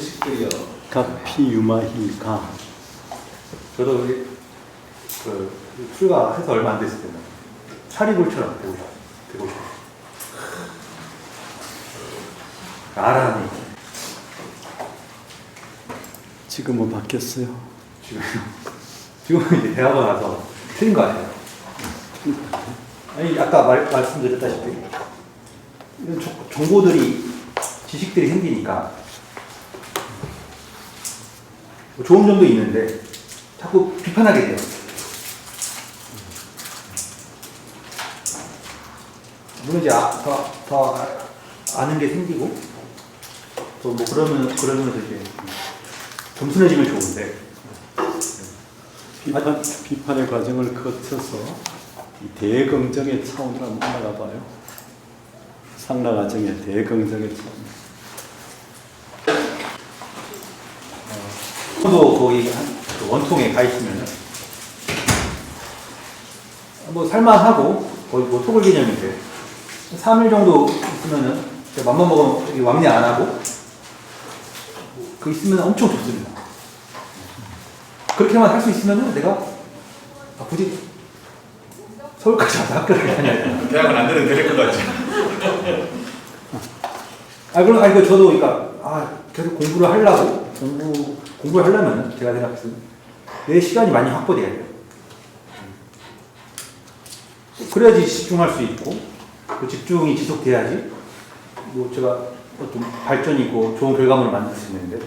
지식들이요. 가피유마히가. 저도 출가해서 얼마 안 됐을 때는 차리골처럼 되고 싶어요. 나란히. 지금은 바뀌었어요. 지금은 이제 대학원 와서 틀린 거 같아요. 아니, 아까 말씀드렸다시피, 이런 정보들이, 지식들이 생기니까, 뭐 좋은 점도 있는데, 자꾸 비판하게 돼요. 물론 이제 더 아는 게 생기고, 또 뭐 그러면서 이제 겸손해지면 좋은데, 비판의 과정을 거쳐서 이 대긍정의 차원으로 한번 올라가 봐요. 상라 과정의 대긍정의 차원. 저도 거기 그 원통에 가 있으면은 뭐 살만하고 거의 뭐 토굴 개념인데 3일 정도 있으면은 제가 맘만 먹으면 왕래 안 하고 그 있으면 엄청 좋습니다. 그렇게만 할 수 있으면은 내가 굳이 서울까지 와서 학교를 다녀야 되나? 대학은 안 되는 것 같지. 그럼 저도 그러니까 계속 공부를 하려고 공부를 하려면 제가 생각했을 때 내 시간이 많이 확보돼야 돼요. 그래야지 집중할 수 있고 그 집중이 지속돼야지 뭐 제가 어떤 발전이 있고 좋은 결과물을 만들 수 있는데.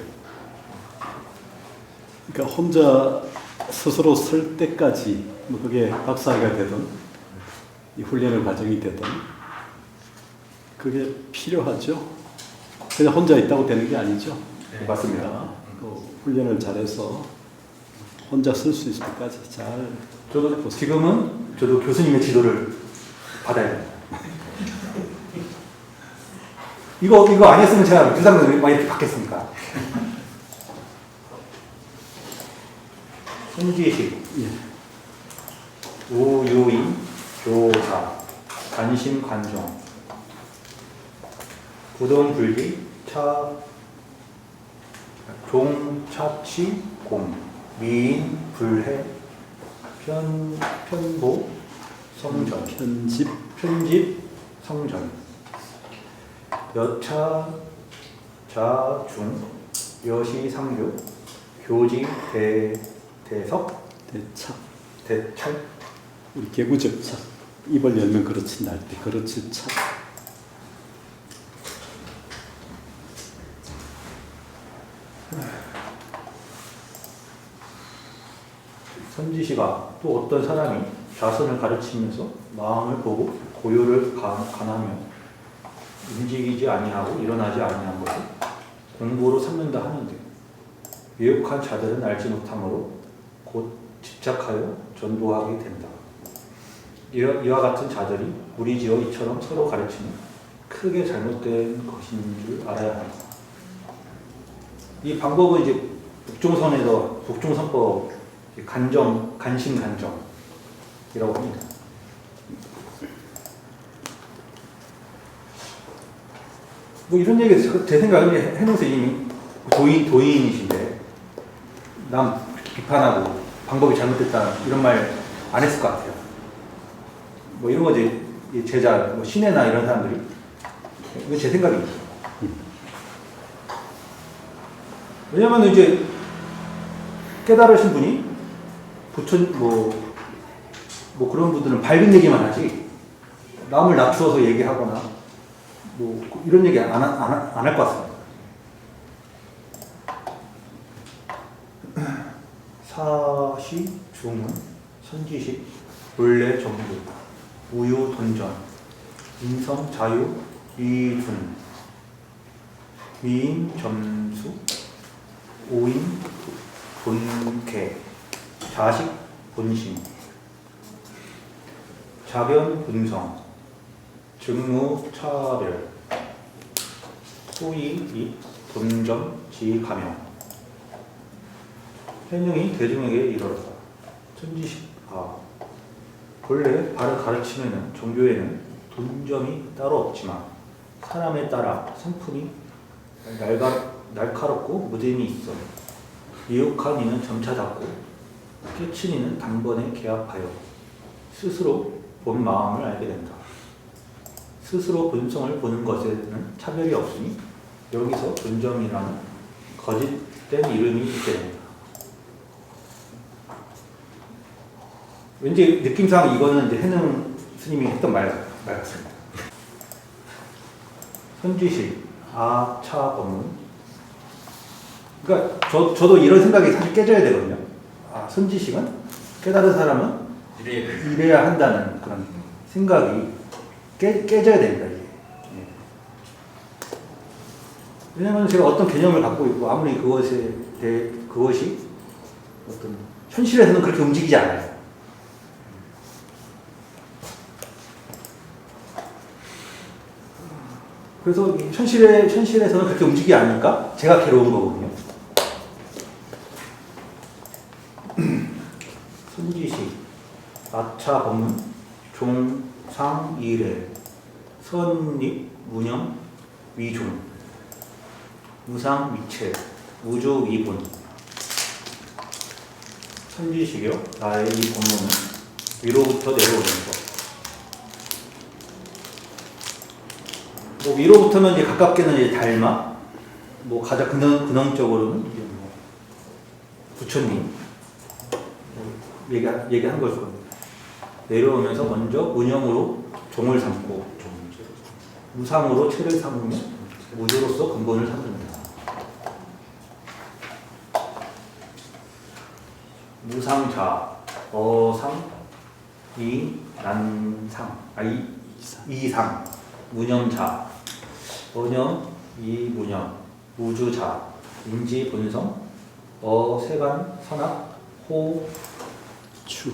그러니까 혼자 스스로 설 때까지 뭐 그게 박사가 되든 이 훈련의 과정이 되든 그게 필요하죠. 그냥 혼자 있다고 되는 게 아니죠. 네, 맞습니다. 그 훈련을 잘해서 혼자 쓸 수 있을 때까지 잘. 지금은 저도 교수님의 지도를 받아야 됩니다. 이거 아니었으면 제가 유상을 많이 이렇게 받겠습니까? 손지식, 우유인, 교사, 관심, 관종, 부동불기, 종차치, 공, 미인, 불해, 편보, 성전, 편집, 성전, 여차, 자중, 여시, 상교, 교지, 대석, 대찰. 우리 개구적 차. 입을 열면 그렇지 날 때 그렇지 차. 선지시가 또 어떤 사람이 자선을 가르치면서 마음을 보고 고요를 간하며 움직이지 아니하고 일어나지 아니한 것을 공부로 삼는다 하는데 미혹한 자들은 알지 못하므로 곧 집착하여 전도하게 된다. 이와 같은 자들이 무리지어 이처럼 서로 가르치는 크게 잘못된 것인 줄 알아야 한다. 이 방법은 이제 북종선법 간심 간정이라고 합니다. 뭐 이런 얘기 제 생각에 해놓은 선생님이 도인이신데 남 비판하고 방법이 잘못됐다 이런 말 안 했을 것 같아요. 뭐 이런 거 이제 제자, 뭐 신혜나 이런 사람들이 이건 제 생각입니다. 왜냐면 이제 깨달으신 분이 부처 뭐 그런 분들은 밝은 얘기만 하지 남을 낮추어서 얘기하거나 뭐 이런 얘기 안 할 것 같습니다. 사시, 중은, 선지식, 본래, 정부, 우유, 돈전, 인성, 자유, 이둔, 미인, 점수, 오인, 본계, 자식, 본심, 자변, 분성, 증무, 차별, 소위, 돈점, 지가명, 현영이 대중에게 이르렀다. 천지식, 본래 바른 가르침에는 종교에는 돈점이 따로 없지만 사람에 따라 성품이 날카롭고 무딘이 있어. 미혹한 이는 점차 닫고 깨친 이는 단번에 개합하여 스스로 본 마음을 알게 된다. 스스로 본성을 보는 것에는 차별이 없으니 여기서 본정이라는 거짓된 이름이 있게 된다. 왠지 느낌상 이거는 이제 해능 스님이 했던 말 같습니다. 선지식, 아차 법문. 그러니까 저도 이런 생각이 사실 깨져야 되거든요. 아, 선지식은 깨달은 사람은 이래야 한다는 그런 생각이 깨져야 됩니다. 이게. 예. 왜냐하면 제가 어떤 개념을 갖고 있고 아무리 그것이 어떤 현실에서는 그렇게 움직이지 않아요. 그래서 현실에서는 그렇게 움직이지 않으니까 제가 괴로운 거거든요. 선지식, 아차 법문, 종상 이래, 선입, 무념, 위종, 무상 위체, 우주 위본. 선지식이요. 나의 이 본문은 위로부터 내려오는 것. 뭐 위로부터는 이제 가깝게는 이제 달마, 뭐 가장 근원적으로는 이제 뭐 부처님 얘기한 걸 겁니다. 내려오면서 먼저 무념으로 종을 삼고 무상으로 체를 삼으며 무조로서 근본을 삼는다. 무상자, 어상, 이난상, 이상, 무념자, 어념, 이무념, 우주자, 인지본성, 어세간, 선악, 호, 추,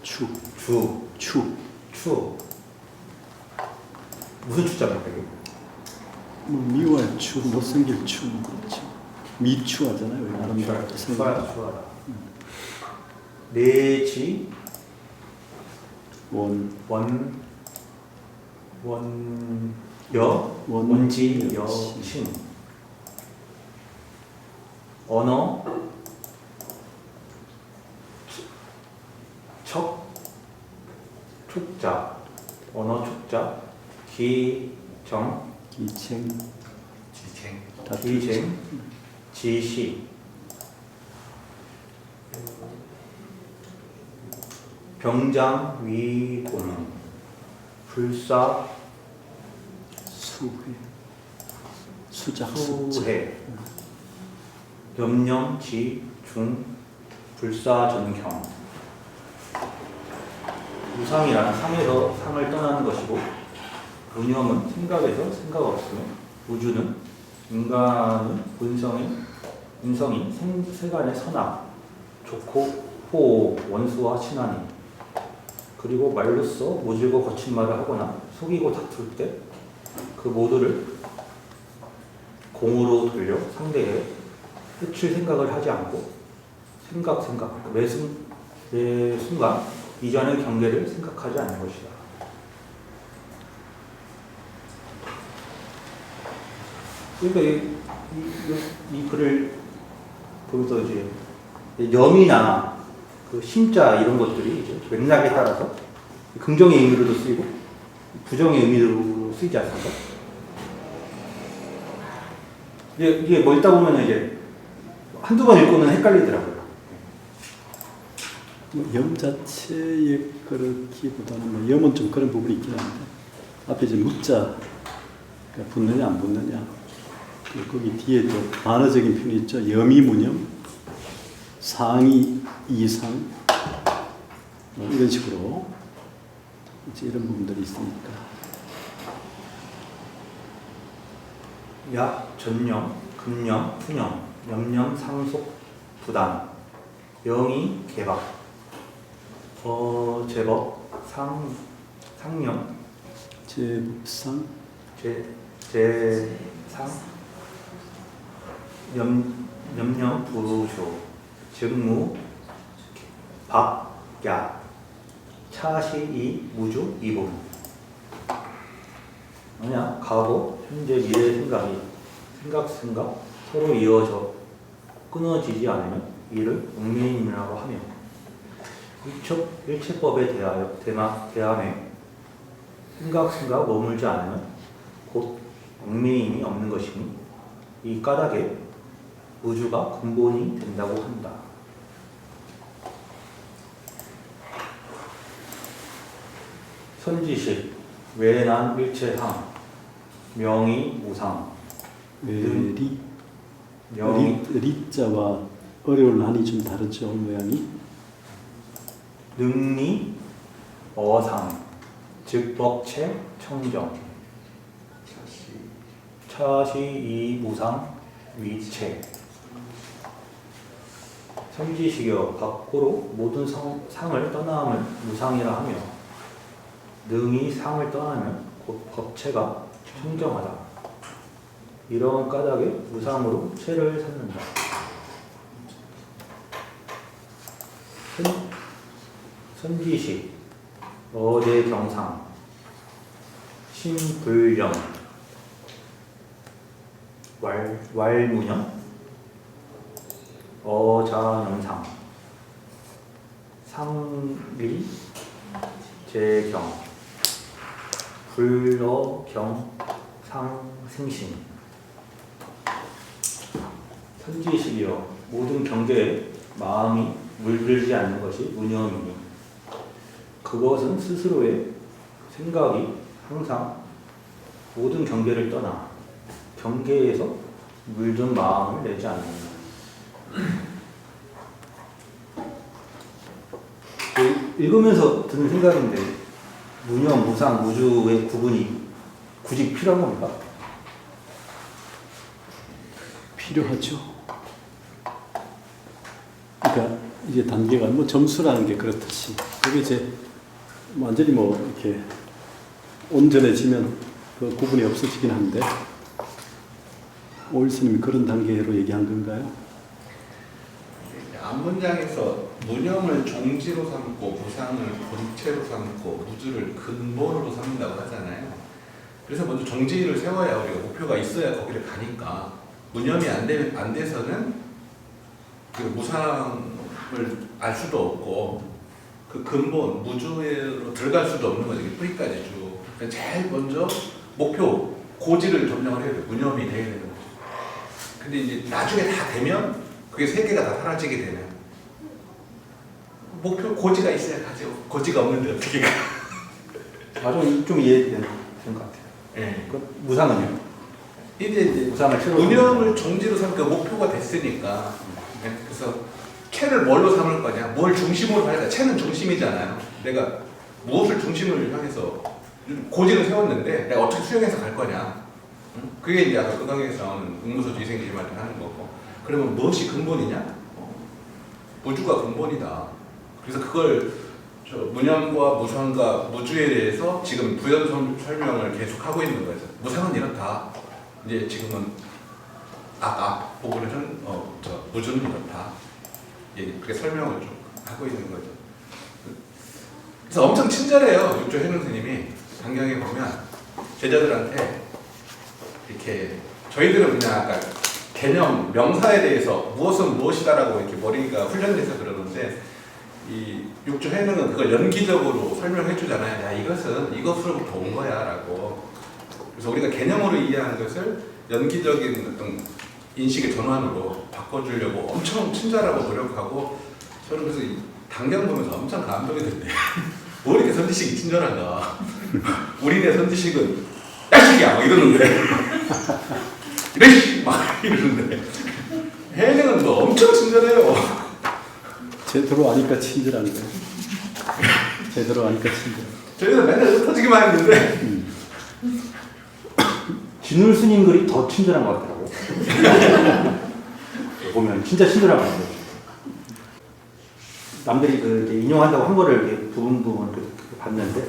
추. 무슨 추자입니까 이게? 뭐 미워할 추, 못생길 추, 그렇죠. 미추하잖아요. 아름답다 생각. 추하다. 내지 원지 여신 언어 촉자 언어 촉자 기정 기쟁 지시 병장 위고문 불사 수해 염념지중 불사전경. 무상이란 상에서 상을 떠나는 것이고 무념은 생각에서 생각 없으며 우주는 인간은 인성이 세간의 선악 좋고 호호 원수와 친하니 그리고 말로써 모질고 거친 말을 하거나 속이고 다툴 때 그 모두를 공으로 돌려 상대에 해칠 생각을 하지 않고 매 순간 이전의 경계를 생각하지 않는 것이다. 그러니까 이 글을 보면서 이제 염이나 그 심자 이런 것들이 이제 맥락에 따라서 긍정의 의미로도 쓰이고 부정의 의미로 쓰이지 않습니까? 이게 뭐 읽다 보면 이제 한두 번 읽고는 헷갈리더라고요. 염 자체에 그렇기보다는 뭐 염은 좀 그런 부분이 있긴 한데 앞에 이제 묻자 그러니까 붙느냐 안 붙느냐 거기 뒤에 또 반어적인 표현이 있죠. 염이무념 상이 이상 뭐 이런 식으로 이제 이런 부분들이 있으니까 약, 전념, 금념, 후념, 염념, 상속, 부담, 영이, 개박, 제법, 상념, 제법상 제상, 염념, 부쇼, 즉무, 박, 야, 차시이, 무주, 이본. 뭐냐? 과거, 현재, 미래의 생각승각 서로 이어져 끊어지지 않으면 이를 얽매임이라고 하며 일체법에 대함에 생각승각 머물지 않으면 곧 얽매임이 없는 것이니 이 까닭에 우주가 근본이 된다고 한다. 선지식 외난 일체항 명의 무상 리 명의 리자와 어려울 난이 좀 다르죠 모양이. 능리 어상 즉 법체 청정 차시 이 무상 위체 선지식여 밖으로 모든 상을 떠나함을 무상이라 하며 능이 상을 떠나면 곧 법체가 청정하다. 이러한 까닭에 무상으로 체를 삼는다. 선지식 어대경상 신불령 왈무념 어자영상 상리 재경 불어경 상승신 선지식이여 모든 경계에 마음이 물들지 않는 것이 무념이니 그것은 스스로의 생각이 항상 모든 경계를 떠나 경계에서 물든 마음을 내지 않는다. 읽으면서 드는 생각인데 무념, 무상, 무주의 구분이 굳이 필요한 겁니까? 필요하죠. 그러니까 이게 단계가 뭐 점수라는 게 그렇듯이 그게 이제 완전히 뭐 이렇게 온전해지면 그 구분이 없어지긴 한데 오일스님이 그런 단계로 얘기한 건가요? 앞문장에서 무념을 종지로 삼고 무상을 본체로 삼고 무주를 근본으로 삼는다고 하잖아요. 그래서 먼저 종지를 세워야 우리가 목표가 있어야 거기를 가니까 무념이 안 돼서는 그 무상을 알 수도 없고 그 근본 무주로 들어갈 수도 없는 거죠. 뿌리까지 쭉. 그러니까 제일 먼저 목표 고지를 점령을 해야 돼요. 무념이 돼야 되는 거죠. 근데 이제 나중에 다 되면 그게 세 개가 다 사라지게 되면 목표 고지가 있어야 가죠. 고지가 없는데 어떻게 가? 좀 이해되는 것 같아요. 예. 그 무상은요? 이제 무상을 채로 무념을 종지로 삼니까 목표가 됐으니까 예. 그래서 체를 뭘로 삼을 거냐? 뭘 중심으로 할까? 체는 중심이잖아요. 내가 무엇을 중심으로 향해서 고지를 세웠는데 내가 어떻게 수행해서 갈 거냐? 그게 이제 아까 그 강의에서 나오는 응무소주 이생기지말 하는 거고. 그러면 무엇이 근본이냐? 우주가 근본이다. 그래서 그걸 무념과 무상과 무주에 대해서 지금 부연 설명을 계속 하고 있는 거죠. 무상은 이렇다. 이제 지금은 앞 부분에서는 무주는 이렇다. 예, 그렇게 설명을 좀 하고 있는 거죠. 그래서 엄청 친절해요. 육조 해능 스님이 강경에 보면 제자들한테 이렇게 저희들은 그냥 아까 개념, 명사에 대해서 무엇은 무엇이다라고 이렇게 머리가 훈련돼서 그러는데 이 육조 해능은 그걸 연기적으로 설명해 주잖아요. 야, 이것은 이것으로부터 온 거야라고. 그래서 우리가 개념으로 이해하는 것을 연기적인 어떤 인식의 전환으로 바꿔주려고 엄청 친절하고 노력하고 저는 그래서 당경 보면서 엄청 감동이 됐대요. 뭐 이렇게 선지식이 친절한가. 우리네 선지식은 야식이야 막 이러는데 이래 막 이러는데 해능은 뭐 엄청 친절해요. 제대로 아니까 친절한 거예요. 제대로 아니까 친절. 저희는 맨날 흩어지기만 했는데 진울 스님 글이 더 친절한 것 같더라고. 보면 진짜 친절한 것 같아요. 남들이 그 이제 인용한다고 한 거를 이렇게 부분 봤는데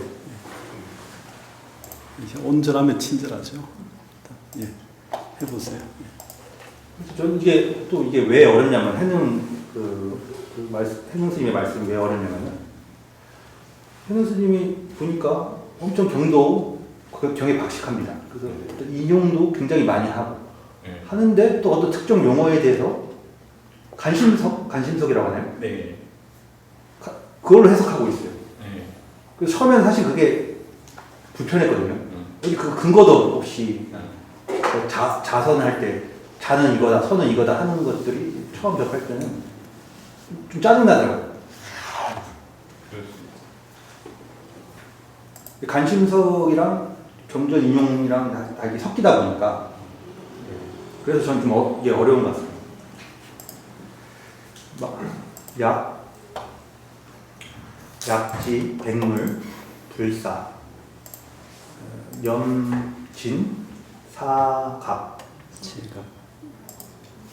이제 온전하면 친절하죠. 예, 해보세요. 저는 이게 또 이게 왜 어렵냐면 해능 해능 스님의 말씀이 왜 어렵냐면은 해능 스님이 보니까 엄청 경도 그 경에 박식합니다. 그래서 인용도 굉장히 많이 하고 하는데 또 어떤 특정 용어에 대해서 간심석이라고 하나요? 네. 그걸로 해석하고 있어요. 네. 그래서 처음에는 사실 그게 불편했거든요. 여기 그 근거도 없이 그 자선할 때 자는 이거다, 선은 이거다 하는 것들이 처음 접할 때는 좀 짜증나더라고요. 간심석이랑 경전 인용이랑 다 이렇게 섞이다 보니까 그래서 저는 좀 이게 어려운 것 같습니다. 약지, 백물, 불사, 염진, 사각,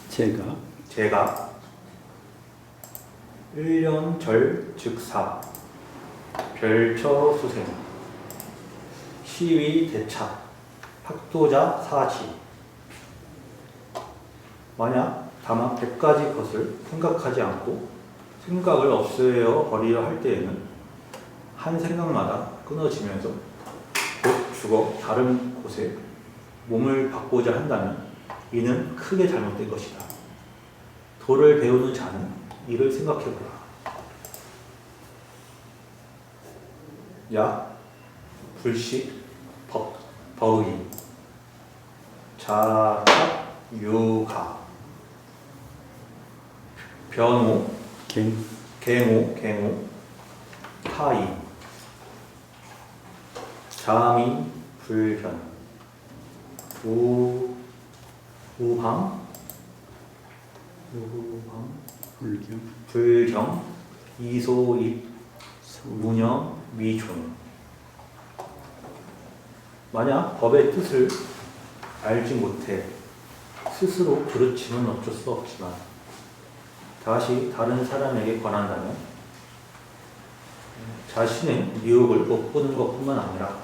제각, 일년절, 즉사, 별처수생, 시위, 대차, 학도자, 사지. 만약 다만 100가지 것을 생각하지 않고 생각을 없애어 버리려 할 때에는 한 생각마다 끊어지면서 곧 죽어 다른 곳에 몸을 받고자 한다면 이는 크게 잘못된 것이다. 도를 배우는 자는 이를 생각해보라. 약, 불식, 버의, 자탁, 유가, 변호, 갱호, 타인, 자미, 불변, 우방, 불경, 이소입, 무념, 미존. 만약 법의 뜻을 알지 못해 스스로 그르치면 어쩔 수 없지만 다시 다른 사람에게 권한다면 자신의 미혹을 못 보는 것뿐만 아니라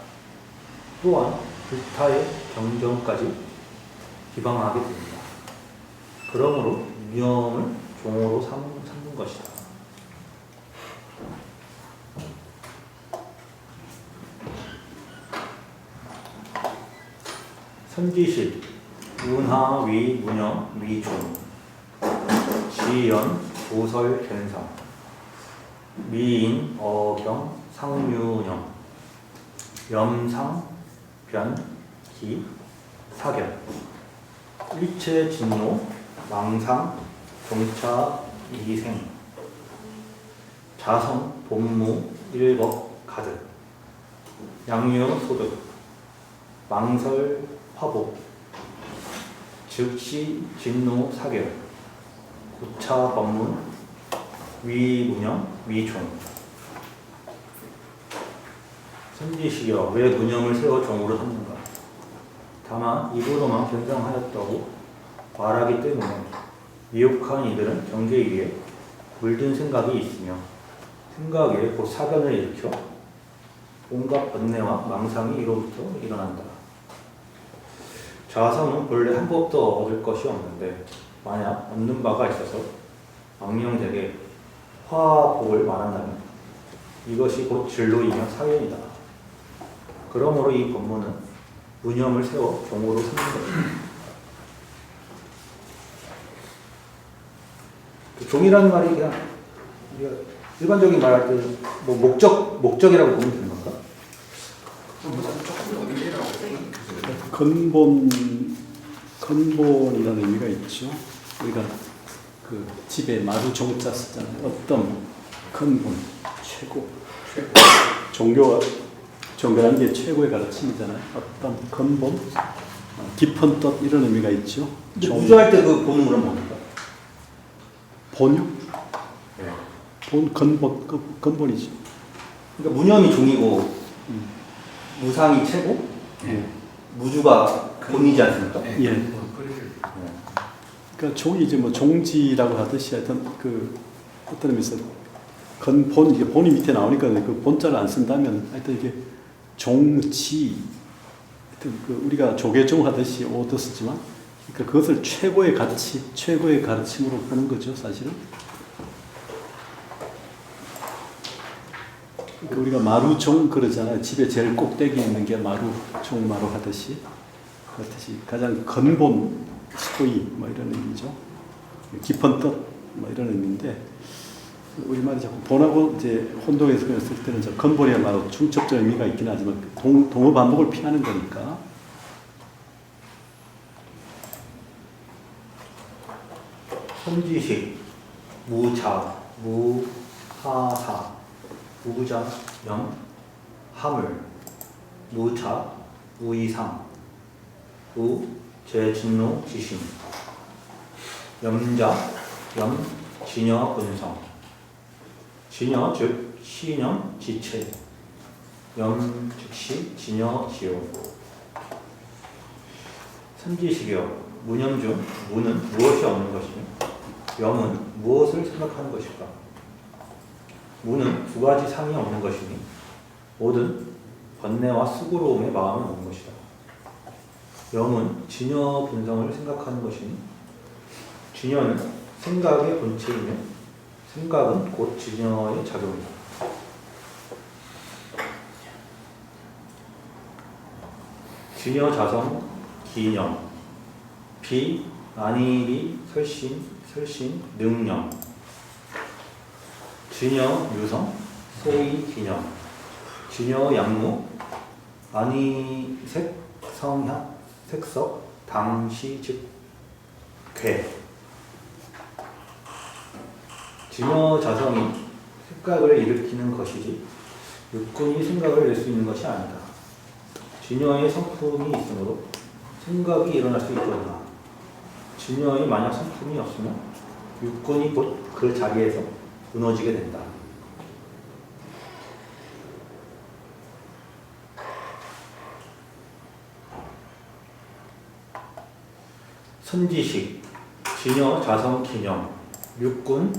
또한 불타의 경전까지 비방하게 됩니다. 그러므로 무념을 종으로 삼는 것이다. 선지식, 운하, 위, 무념, 위존, 지연, 조설, 견상, 미인, 어경, 상유념, 염상, 변, 기, 사견, 일체, 진노, 망상, 종차, 이생, 자성, 본무, 일법, 가득, 양유, 소득, 망설, 화복, 즉시, 진노, 사결, 고차, 법문, 위무념, 위존. 선지식이여, 왜 무념을 세워 종으로 삼는가? 다만 입으로만 견상하였다고 말하기 때문에 미혹한 이들은 경계 위에 물든 생각이 있으며 생각에 곧 사견을 일으켜 온갖 번뇌와 망상이 이로부터 일어난다. 자성은 본래 한 법도 얻을 것이 없는데 만약 얻는 바가 있어서 망령되게 화복을 말한다면 이것이 곧 진로이며 사견이다. 그러므로 이 법문은 무념을 세워 종으로 삼는 것입니다. 종이라는 말이 그냥 우리가 일반적인 말할 때 뭐 목적이라고 보면 되는 건가? 근본이라는 의미가 있죠. 우리가 그 집에 마루 종자 쓰잖아요. 어떤 근본, 최고. 종교라는 게 최고의 가르침이잖아요. 어떤 근본, 깊은 뜻 이런 의미가 있죠. 무주할 때 그 본은 그럼 뭡니까? 본요? 네. 근본이죠. 그러니까 무념이 종이고 무상이 최고, 무주가 본이지 않습니까? 예. 그러니까 종이 이제 뭐 종지라고 하듯이 하여튼 그 어떤 의미에서 근본 이게 본이 밑에 나오니까 그 본자를 안 쓴다면 하여튼 이게 종지 하여튼 그 우리가 조계종 하듯이 오도 쓰지만 그러니까 그것을 최고의 가치, 최고의 가르침으로 보는 거죠, 사실은. 그러니까 우리가 마루종 그러잖아요. 집에 제일 꼭대기에 있는 게 마루, 종마루 하듯이. 그렇듯이 가장 근본, 소위 뭐 이런 의미죠. 깊은 뜻 뭐 이런 의미인데 우리말이 자꾸 본하고 이제 혼동해서 그냥 쓸 때는 저 근본이야말로 중첩적 의미가 있긴 하지만 동어 반복을 피하는 거니까. 선지식, 무자, 무하사, 무자, 염, 하물, 무자, 무이상, 우, 제진노, 지심, 염자, 염, 진여, 근성, 진여 즉 시념, 지체, 염 즉시, 진여, 지요. 선지식이요. 무념 중 무는 무엇이 없는 것이며 염은 무엇을 생각하는 것일까? 무는 두 가지 상이 없는 것이니 모든 번뇌와 수고로움의 마음은 없는 것이다. 염은 진여 본성을 생각하는 것이니 진여는 생각의 본체이며 생각은 곧 진여의 작용이다. 진여 자성 기념 비, 안일이, 설신, 능념 진여, 유성, 소위, 기념 진여, 양무, 안이색, 성향, 색석, 당시, 즉, 괴 진여 자성이 생각을 일으키는 것이지 육군이 생각을 낼 수 있는 것이 아니다. 진여의 성품이 있으므로 생각이 일어날 수 있거나 진여의 만약 성품이 없으면 육군이 곧 그 자리에서 무너지게 된다. 선지식, 진여, 자성, 기념, 육군,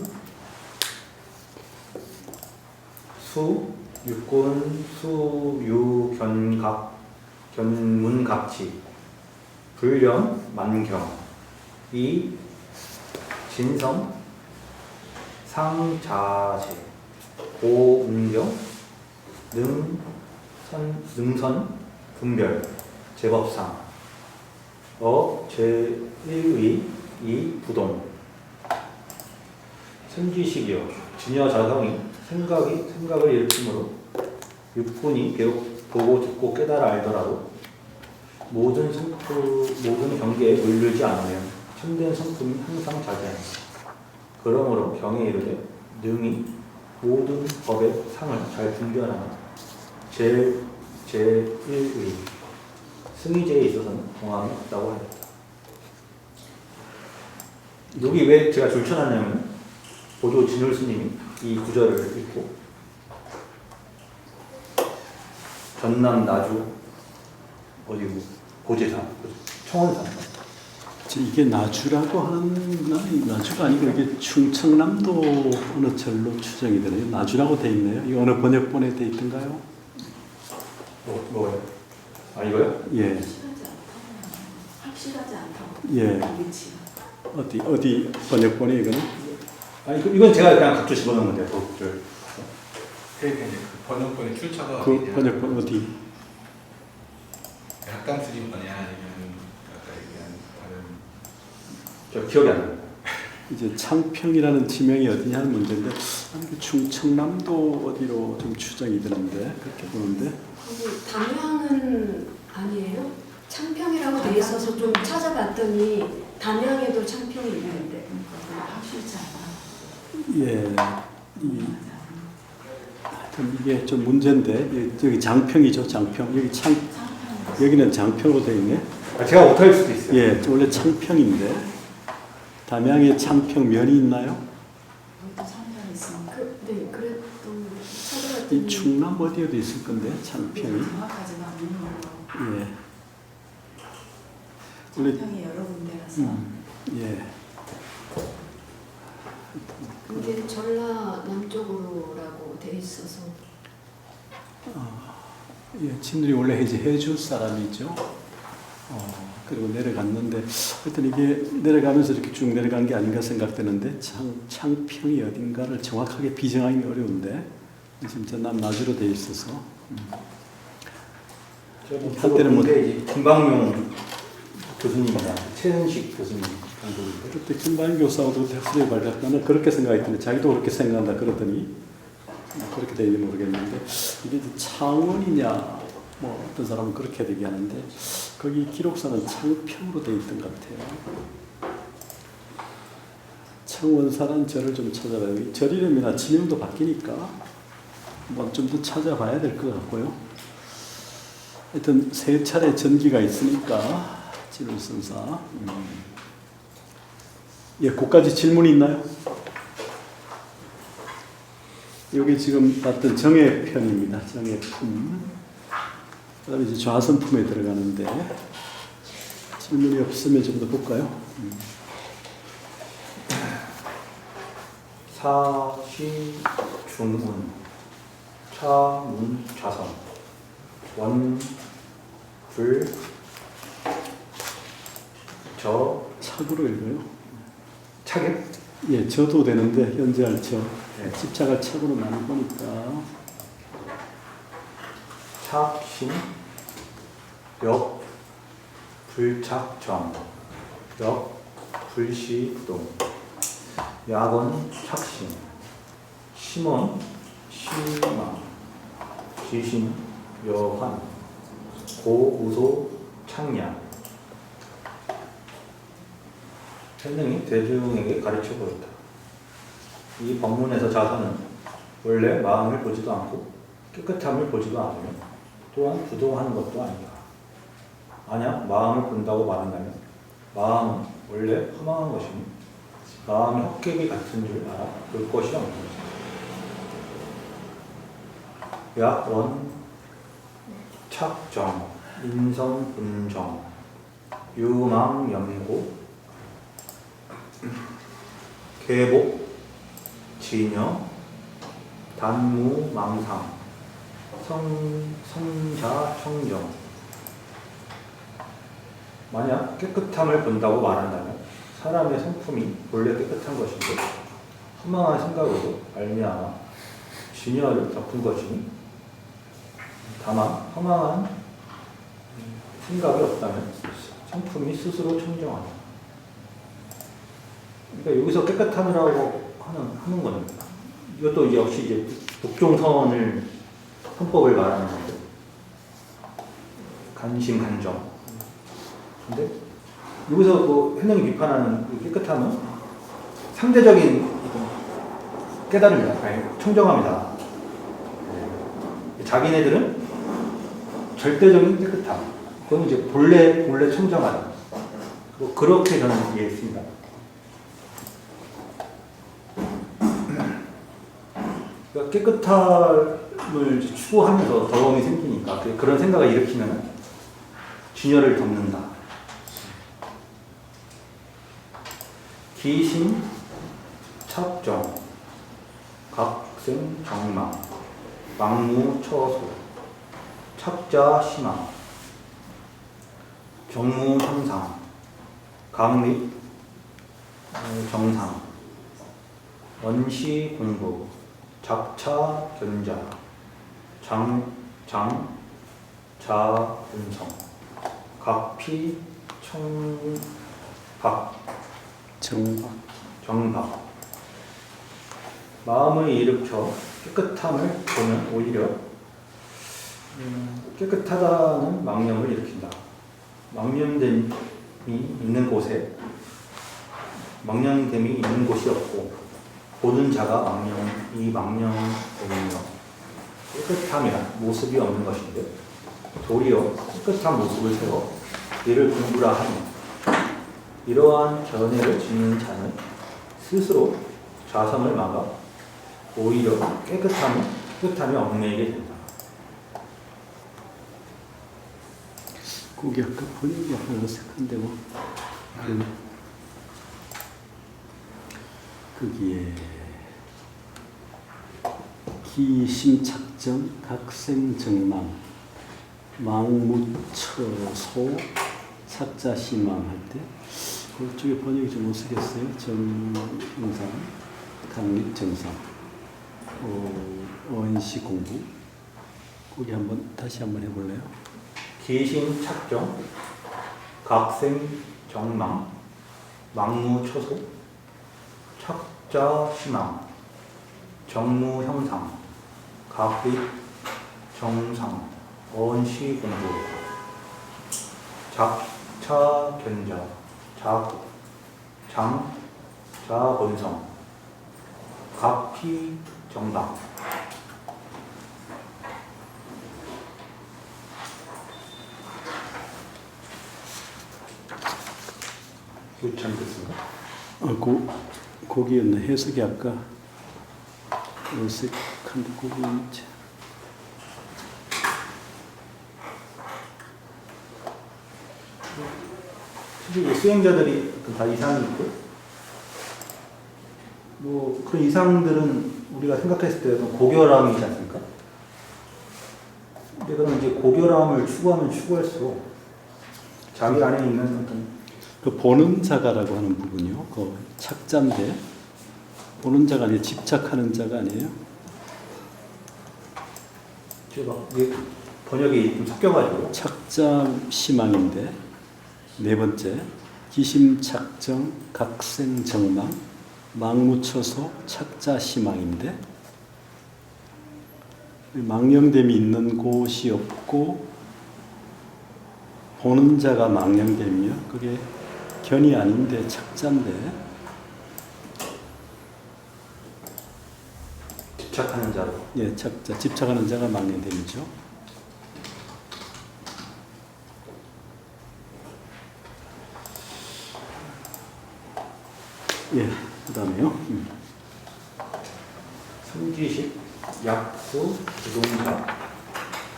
육군, 유, 견문각지, 불령, 만경, 이, 진성, 상자재, 고운경, 능선, 분별, 제법상, 제1의, 이, 부동. 선지식이요. 진여 자성이 생각을 일으키므로 육군이 보고 듣고 깨달아 알더라도 모든 경계에 물들지 않으면 참된 성품이 항상 자제한다. 그러므로 경에 이르되 능히 모든 법의 상을 잘 분별하는 제1의 승의제에 있어서는 공함이 없다고 하였다. 여기 왜 제가 줄쳐놨냐면 보도 진울 스님이 이 구절을 읽고 전남 나주 어디고 고제산 청원산 이게 나주라고 하는 나주가 아니고 이게 충청남도 어느 절로 추정이 되네요. 나주라고 돼 있네요. 이거 어느 번역본에 돼 있던가요? 뭐예요? 아 이거요? 예. 확실하지 않다고. 예. 어디 번역본에 이거는? 아 이건 제가 그냥 각주 집어넣은 건데 그걸. 그러니까 이제 그 번역본의 출처가 그 어디냐? 번역본 어디? 약간 쓰진 거냐 아니면 아까 얘기한 다른 저 기억이 안 나요. 이제 창평이라는 지명이 어디냐는 문제인데 아니, 충청남도 어디로 좀 추정이 되는데 그렇게 보는데 거기 담양은 아니에요? 창평이라고 돼 있어서 좀 찾아봤더니 담양에도 창평이 있는데 확실치 않아. 예, 하여튼 이게 좀 문제인데 여기 장평이죠, 장평. 여기는 장평으로 되어 있네. 아, 제가 오타일 수도 있어요. 예, 원래 창평인데 담양에 창평면이 있나요? 네, 그래도 찾아봤더니 이 충남 어디에도 있을 건데 창평이. 정확하지는 않는 걸로. 예. 원래 창평이 여러 군데라서. 예. 그게 전라 남쪽으로라고 돼 있어서 예, 친들이 원래 이제 해줄 사람이죠. 그리고 내려갔는데 하여튼 이게 내려가면서 이렇게 쭉 내려간 게 아닌가 생각되는데 창평이 어딘가를 정확하게 비정하기 어려운데 지금 전남 나주로 돼 있어서 한때는 뭐 이제 김방용 교수님이랑 최은식 교수님 감독인데 그때 김바연 교수하고도 텍스트에 발표할 때는 그렇게 생각했더니 자기도 그렇게 생각한다 그러더니 그렇게 되는지 모르겠는데 이게 이제 창원이냐 뭐 어떤 사람은 그렇게 얘기하는데 거기 기록상은 창평으로 되어 있던 것 같아요. 창원사라는 절을 좀 찾아봐요. 절 이름이나 지명도 바뀌니까 한번 좀 더 찾아봐야 될 것 같고요. 하여튼 세 차례 전기가 있으니까 지룰선사. 예, 그까지 질문이 있나요? 여기 지금 봤던 정예편입니다. 정예품. 그 다음에 이제 좌선품에 들어가는데 질문이 없으면 좀 더 볼까요? 사시중운 차문 좌선 원불 저 착으로 읽어요. 차객 예, 저도 되는데 현재할 저. 네. 집착을 착으로 많이 보니까 착신 역 불착정 역 불시동 약원 착신 심원 심망 귀신 여환 고우소 창량 현능이 대중에게 가르쳐 보였다. 이 법문에서 자선은 원래 마음을 보지도 않고 깨끗함을 보지도 않으며 또한 부동하는 것도 아니다. 만약 마음을 본다고 말한다면 마음은 원래 허망한 것이니 마음이 헛개비 같은 줄 알아 볼 것이 없는 것이다. 약원 착정 인성분정 유망염고 계복 진여 단무망상 성자청정 만약 깨끗함을 본다고 말한다면 사람의 성품이 본래 깨끗한 것인데 허망한 생각으로 말미암아 진여를 덮은 것이니 다만 허망한 생각이 없다면 성품이 스스로 청정하다. 그러니까 여기서 깨끗함이라고 하는 겁니다. 이것도 역시 이제 북종선을 헌법을 말하는 건데 간심 간정. 근데 여기서 그 현능이 비판하는 그 깨끗함은 상대적인 깨달음이다. 아니, 청정함이다. 자기네들은 절대적인 깨끗함. 그건 이제 본래 청정하다. 그렇게 저는 이해했습니다. 그러니까 깨끗함을 추구하면서 더러움이 생기니까 그런 생각을 일으키면 진여를 덮는다. 기신, 착정, 각생, 정망, 망무, 처소, 착자, 심망, 정무, 형상, 강립, 정상, 원시, 공부, 작차, 견자, 장, 자, 운성, 각피, 청박, 정박. 마음을 일으켜 깨끗함을 보면 오히려 깨끗하다는 망념을 일으킨다. 망념됨이 있는 곳에 망념됨이 있는 곳이 없고 보는 자가 망념됨이며 깨끗함이란 모습이 없는 것인데 도리어 깨끗한 모습을 세워 이를 공부라 하니 이러한 견해를 짓는 자는 스스로 자성을 막아 오히려 깨끗함에 얽매이게 된다. 그게 아까 번역이 약간 어색한데 뭐 거기에 기심착정 각생정망 망무처소 착자시망 할 때 그쪽에 번역이 좀 어색했어요. 정상, 강립 정상, 원시 공부. 거기 다시 한번 해볼래요? 기심 착정, 각생 정망, 망무 초소, 착자 희망, 정무 형상, 각립 정상, 언시 공부, 작차 견자, 장, 자본성, 각피 정당. 유찬 됐습니다. 거기였네. 해석이 아까 어색한데 거기 있지. 솔직히 수행자들이 다 이상이 있고, 뭐 그런 이상들은 우리가 생각했을 때 고결함이지 않습니까? 근데 그럼 이제 고결함을 추구하면 추구할수록 자기 안에 있는 어떤 그 보는 자가라고 하는 부분이요. 그 착자인데 보는 자가 아니에요. 집착하는 자가 아니에요. 제가 이게 번역이 좀 섞여가지고 착자 시망인데 네 번째 기심착정 각생정망 망무처소 착자 시망인데 망령됨이 있는 곳이 없고 보는 자가 망령됨이요. 그게 견이 아닌데 착자인데 집착하는 자로. 예, 착자 집착하는 자가 망령됨이죠. 예, 그다음에요. 승지식, 약수, 부동사,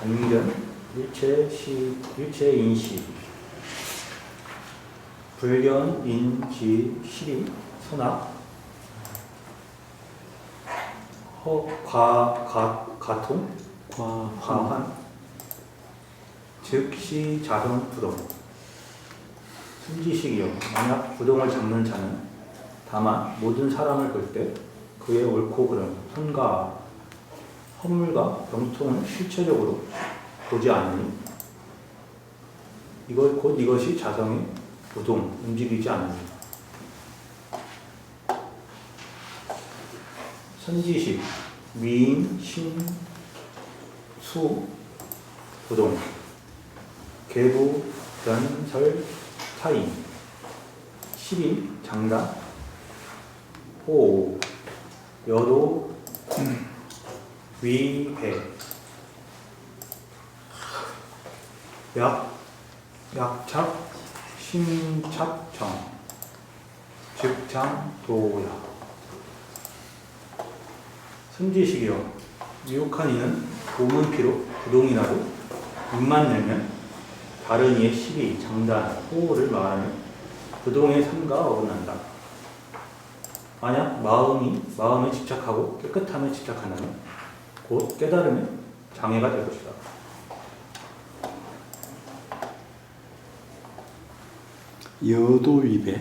반견, 일체인시, 불견, 인지, 시리, 선악, 가통, 과한, 즉시, 자성, 부동. 승지식이요. 만약 부동을 잡는 자는 다만 모든 사람을 볼 때 그의 옳고 그름, 선과 허물과 병통을 실체적으로 보지 않으니 곧 이것이 자성의 부동, 움직이지 않습니다. 선지식, 미인, 신, 수, 부동, 계부, 변설, 타인, 시리, 장단, 호, 여도, 위해, 약착, 심착정, 즉장, 도야. 선지식이요. 유혹한 이는 도문피로 부동이나도 입만 열면 다른 이의 시리, 장단, 호를 말하며 부동의 삶과 어긋난다. 만약 마음에 집착하고 깨끗함에 집착한다면 곧 깨달음에 장애가 될 것이다. 여도위배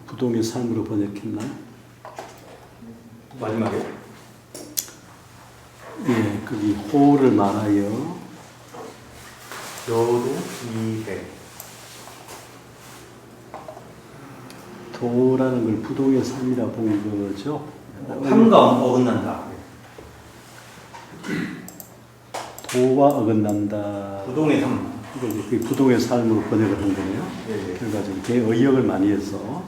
부동의 삶으로 번역했나요? 마지막에 예, 거기 호를 말하여 여도 이해 도라는 걸 부동의 삶이라 본 거죠. 삶과 어긋난다. 도와 어긋난다. 부동의 삶. 이걸 이제 부동의 삶으로 번역을 한 거네요. 예, 예. 결과적으로 의역을 많이 해서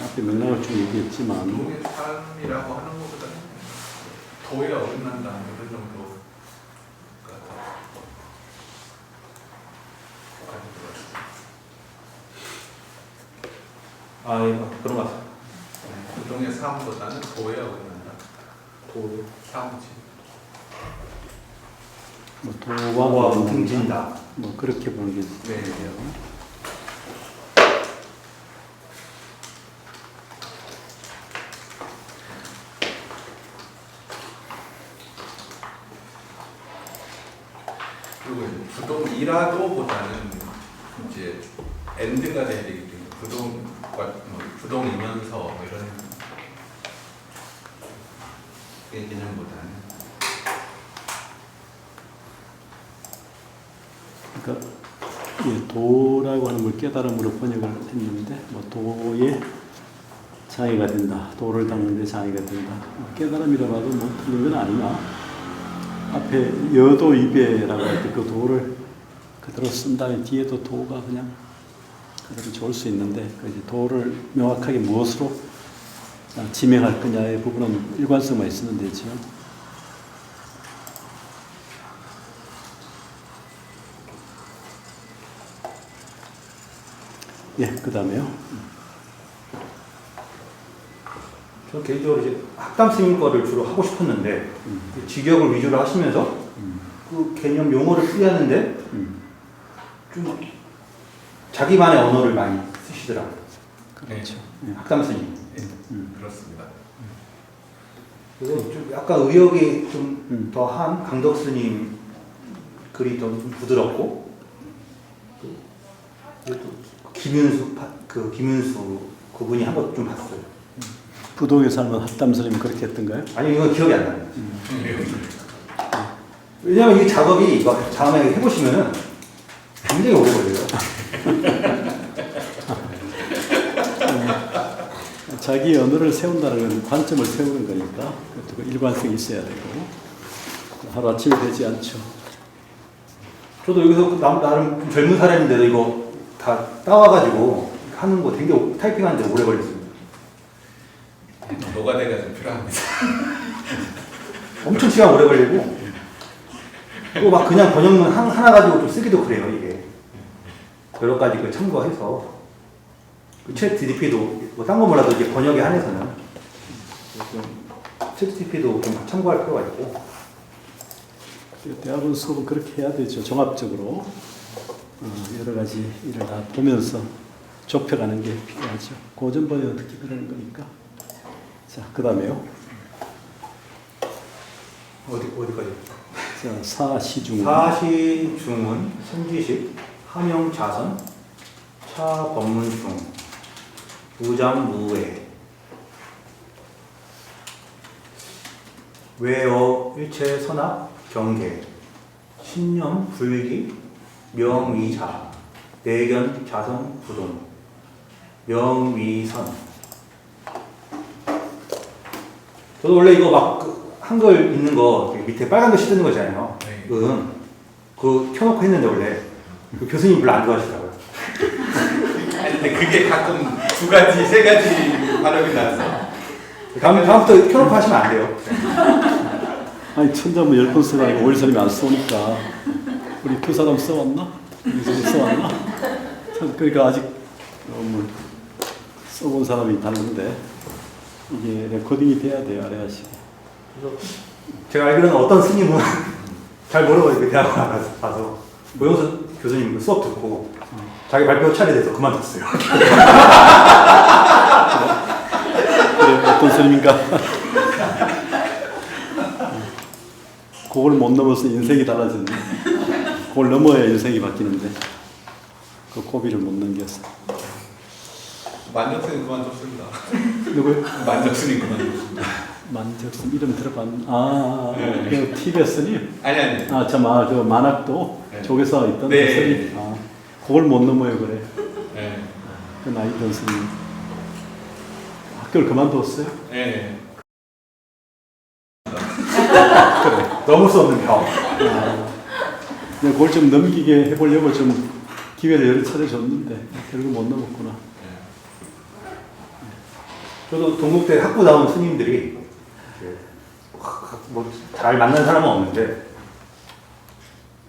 앞에 맥락을 좀 얘기했지만 부동의 삶이라고 하는 것보다는 도에 어긋난다는 그런 정도 같아요. 아, 예, 그런 것 같습니다. 부동의 삶보다는 도에 어긋난다. 도, 삶이지. 뭐 도와 도와 어긋난다. 등진다. 뭐 그렇게 보는 게 네. 있어요. 그리고 부동이라도보다는 이제 엔드가 돼야 되기 때문에 부동이면서 뭐 이런 개념보다는 그러니까 그러니까 예, 도라고 하는 걸 깨달음으로 번역을 했는데 뭐 도에 장애가 된다. 도를 닦는 데 장애가 된다. 깨달음이라 봐도 뭐 틀린 건 아니나 앞에 여도 입에라고 할 때 그 도를 그대로 쓴 다음에 뒤에도 도가 그냥 그대로 좋을 수 있는데 그 이제 도를 명확하게 무엇으로 지명할 거냐의 부분은 일관성만 있으면 되죠. 예, 그 다음에요. 저 개인적으로 이제 학담 스님 거를 주로 하고 싶었는데 직역을 위주로 하시면서 그 개념 용어를 풀이하는데 좀 자기만의 언어를 많이 쓰시더라고요. 그렇죠. 학담 스님. 네, 그렇습니다. 그래서 좀 약간 의역이 좀 더한 강덕 스님 글이 좀 부드럽고 또 김윤수 그분이 한 것 좀 봤어요. 부동에 살면 합담스님 그렇게 했던가요? 아니 이건 기억이 안 나요. 왜냐면 이 작업이 이거 다음에 해보시면은 굉장히 오래 걸려요. 자기 언어를 세운다는 건 관점을 세우는 거니까 그것도 일관성이 있어야 되고 하루아침에 되지 않죠. 저도 여기서 나름 젊은 사람인데도 이거 다 따와가지고 하는 거 되게 타이핑하는데 오래 걸렸습니다. 노가다가 좀 필요합니다. 엄청 시간 오래 걸리고 또 막 그냥 번역문 하나 가지고 좀 쓰기도 그래요. 이게 여러 가지 그 참고해서 챗 GPT도 뭐 딴 거 몰라도 이제 번역에 한해서는 챗 GPT도 좀 참고할 필요가 있고. 대학원 수업은 그렇게 해야 되죠. 종합적으로 여러 가지 일을 다 보면서 좁혀가는 게 필요하죠. 고전 번역은 특히 그러는 거니까. 자, 그 다음에요. 어디까지? 자, 사시중. 사시중은 선지식, 함영자선, 차법문중, 무장무외, 외어 일체 선악 경계, 신념 불기, 명위자, 내견 자성 부동, 명위선. 저도 원래 이거 막그 한글 있는 거 밑에 빨간 글씨 뜨는 거잖아요. 네. 그 켜놓고 했는데 원래 그 교수님 별로 안 좋아하시더라고요. 아니 근데 그게 가끔 두 가지, 세 가지 발음이 나서 다음부터 켜놓고 하시면 안 돼요. 아니 천자문 10번 써가지고 오일선님이 안 써오니까 우리 두 사람 써왔나? 이선이 써왔나? 그러니까 아직 뭐 써본 사람이 다른데 이게 레코딩이 돼야 돼요. 아래하시고. 그래서 제가 알기로는 어떤 스님은 잘 모르거든요. 대학원 가서 모영수 교수님 그 수업 듣고 자기 발표 차례돼서 그만뒀어요. 그래, 어떤 스님인가? 그걸 못 넘어서 인생이 달라졌네. 그걸 넘어야 인생이 바뀌는데 그 고비를 못 넘겨서. 만적스님 그만뒀습니다. 누구요? 만적스님 그만뒀습니다. 만적스님 이름 네. 그 TBS님? 아니. 저 만학도 네. 쪽에서 있던 네. 스님. 그걸 못 넘어요 그래. 네. 그 나이 든 스님. 학교를 그만뒀어요? 네. 그래. 넘을 수 없는 병. 그걸 좀 넘기게 해보려고 좀 기회를 여러 차례 줬는데 결국 못 넘었구나. 저도 동국대 학부 나온 스님들이 뭐 잘 만난 사람은 없는데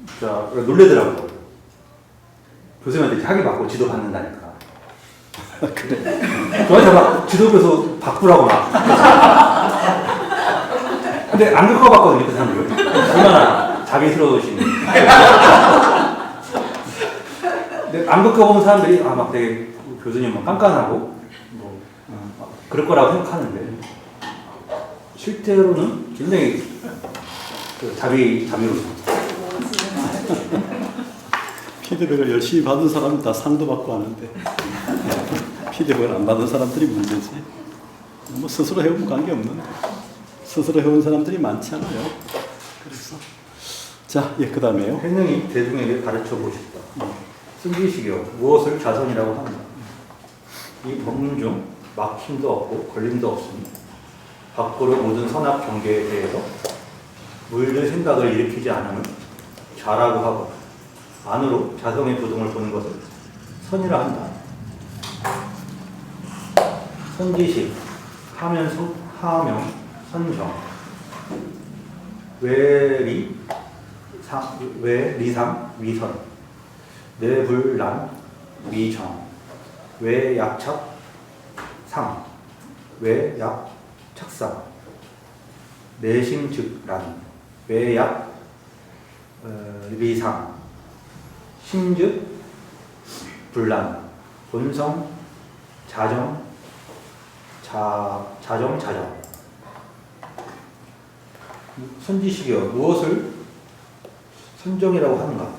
진짜 놀래더라고요. 교수님한테 학위 받고 지도 받는다니까. 그래. 저한테 막 지도부에서 바꾸라고 막. 근데 안 겪어봤거든요, 그 사람들. 얼마나 자비스러우신. 근데 안 겪어본 사람들이 막 되게 교수님 막 깐깐하고 막 그럴 거라고 생각하는데 실제로는 굉장히 자비로우십니다. 피드백을 열심히 받은 사람은 다 상도 받고 하는데 피드백을 안 받은 사람들이 문제지. 뭐 스스로 해오면 관계없는데 스스로 해온 사람들이 많잖아요. 그래서 자, 예, 그 다음에요. 해능이 대중에게 가르쳐 보십다. 승기시기여 무엇을 자선이라고 하는가. 이 법문 중 막힘도 없고 걸림도 없으니 밖으로 모든 선악 경계에 대해서 물들 생각을 일으키지 않음을 자라고 하고 안으로 자성의 부동을 보는 것을 선이라 한다. 선지식 하면 하명 선정 외리상 위선 내불란 위정 외약착 상 외약착상 내심즉란 외약 리상 심즉 불란 본성 자정 자정 선지식이여 무엇을 선정이라고 하는가.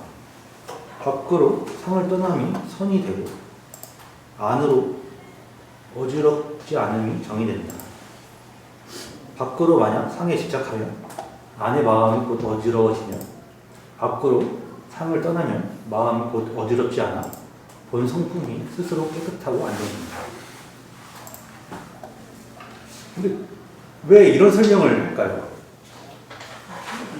밖으로 상을 떠남이 선이 되고 안으로 어지럽지 않음이 정이 된다. 밖으로 만약 상에 집착하면 안의 마음이 곧 어지러워지며 밖으로 상을 떠나면 마음이 곧 어지럽지 않아 본 성품이 스스로 깨끗하고 안정된다. 근데 왜 이런 설명을 할까요?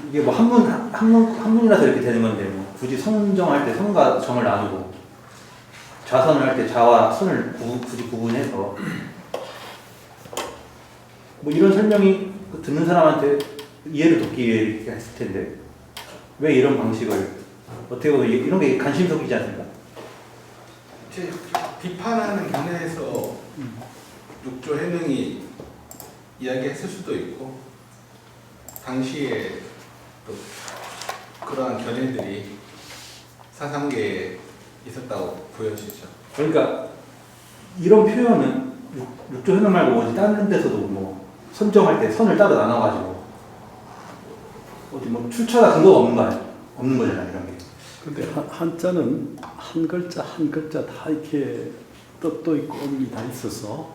이게 뭐 한문이라서 이렇게 되는 건데 뭐 굳이 선정할 때 선과 정을 나누고 자선을 할 때 자와 선을 굳이 구분해서 뭐 이런 설명이 듣는 사람한테 이해를 돕기 위해 이렇게 했을 텐데 왜 이런 방식을 어떻게 보면 이런 게 관심석이지 않습니까? 제 비판하는 견해에서 육조 해능이 이야기했을 수도 있고 당시에 또 그러한 견해들이 사상계에 있었다고 보여지죠. 그러니까 이런 표현은 육조 해능 말고 어디 다른 데서도 뭐 선정할 때 선을 따로 나눠가지고 어디 뭐 출처나 근거가 없는 거잖아요, 이런 게. 근데 한자는 한 글자 한 글자 다 이렇게 뜻도 있고 의미 다 있어서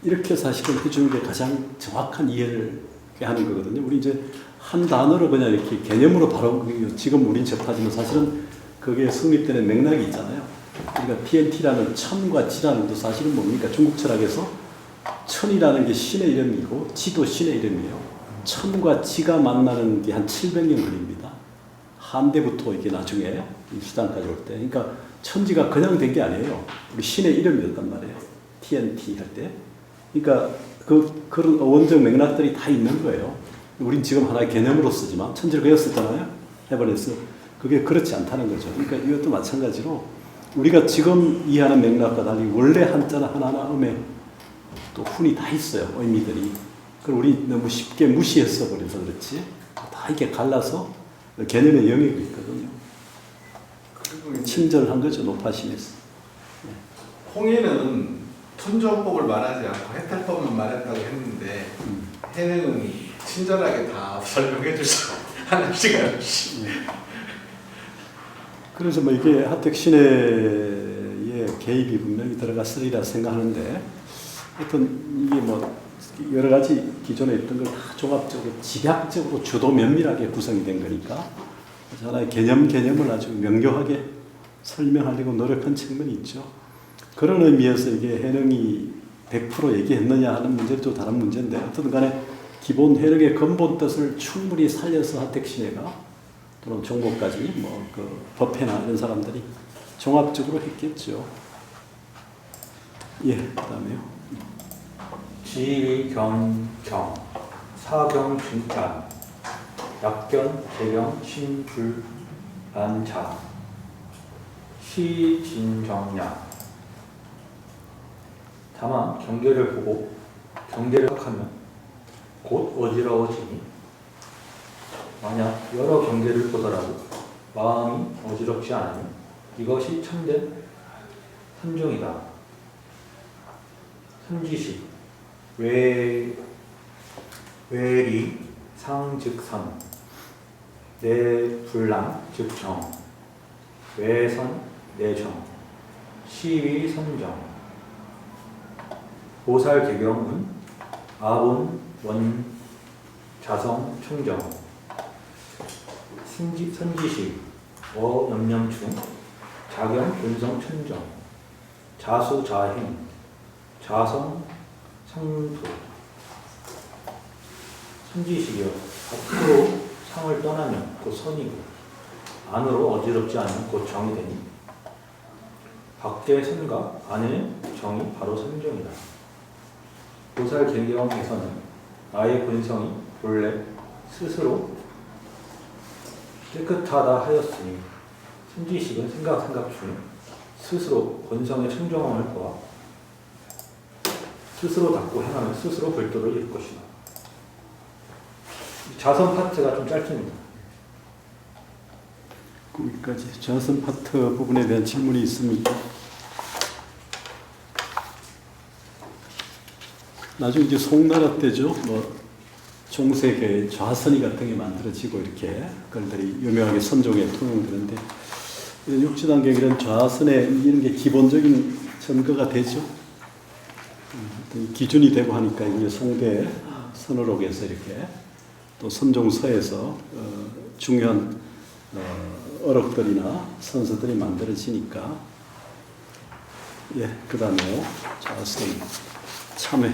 이렇게 사실은 해주는 게 가장 정확한 이해를 하는 거거든요. 우리 이제 한 단어로 그냥 이렇게 개념으로 바로 지금 우린 접하지만 사실은 그게 성립되는 맥락이 있잖아요. 그러니까 TNT라는 천과 지라는 또 사실은 뭡니까? 중국 철학에서 천이라는 게 신의 이름이고 지도 신의 이름이에요. 천과 지가 만나는 게 한 700년 걸립니다. 한대부터 이게 나중에 수단까지 올 때. 그러니까 천지가 그냥 된 게 아니에요. 우리 신의 이름이었단 말이에요. TNT 할 때. 그러니까 그런 원적 맥락들이 다 있는 거예요. 우린 지금 하나의 개념으로 쓰지만 천지를 배웠었잖아요. 해버렸어. 그게 그렇지 않다는 거죠. 그러니까 이것도 마찬가지로 우리가 지금 이해하는 맥락과 달리 원래 한자는 하나하나 음에 또 훈이 다 있어요. 의미들이. 그걸 우리 너무 쉽게 무시했어 버려서 그렇지. 다 이렇게 갈라서 개념의 영역이 있거든요. 그리고 친절한 거죠. 노파심에서. 홍해는 천정법을 말하지 않고 해탈법만 말했다고 했는데 해능은 친절하게 다 설명해 주셔. 하나씩 하나씩. 그래서 뭐 이게 하택신의 개입이 분명히 들어갔으리라 생각하는데 하여튼 이게 뭐 여러 가지 기존에 있던 걸 다 종합적으로 집약적으로 주도 면밀하게 구성이 된 거니까 하나의 개념을 아주 명료하게 설명하려고 노력한 측면이 있죠. 그런 의미에서 이게 해능이 100% 얘기했느냐 하는 문제는 또 다른 문제인데 어쨌든 간에 기본 해능의 근본 뜻을 충분히 살려서 하택신혜가 또는 종목까지 그 법회나 이런 사람들이 종합적으로 했겠죠. 예, 그다음에요. 지위경경 사경증단 약견 재경 신불안자 시진정야. 다만 경계를 보고 경계를 하면 곧 어지러워지니 만약 여러 경계를 보더라도 마음이 어지럽지 않으면 이것이 참된 선정이다. 선지식 외리 상즉선 내불랑 즉정 외선 내정 시위 선정 보살 개경은 아본 원 자성 충정 선지식, 염념충, 자경, 근성, 천정, 자수, 자행, 자성, 상토. 선지식이요. 밖으로 상을 떠나면 곧 선이고 안으로 어지럽지 않으면 곧 정이 되니 밖의 선과 안의 정이 바로 선정이다. 보살개경에서는 나의 본성이 본래 스스로 깨끗하다 하였으니 선지식은 생각 중에 스스로 본성의 청정함을 보아 스스로 닦고 행하면 스스로 별도를 이룰 것이다. 자선 파트가 좀 짧습니다. 거기까지 자선 파트 부분에 대한 질문이 있습니까? 나중에 이제 송나라 때죠. 종세계 좌선이 같은 게 만들어지고 이렇게 그들이 유명하게 선종에 통용되는데 육지단계 이런 좌선에 이런 게 기본적인 전거가 되죠. 기준이 되고 하니까 이제 송대 선어록에서 이렇게 또 선종서에서 중요한 어록들이나 선서들이 만들어지니까 그 다음에 좌선 참회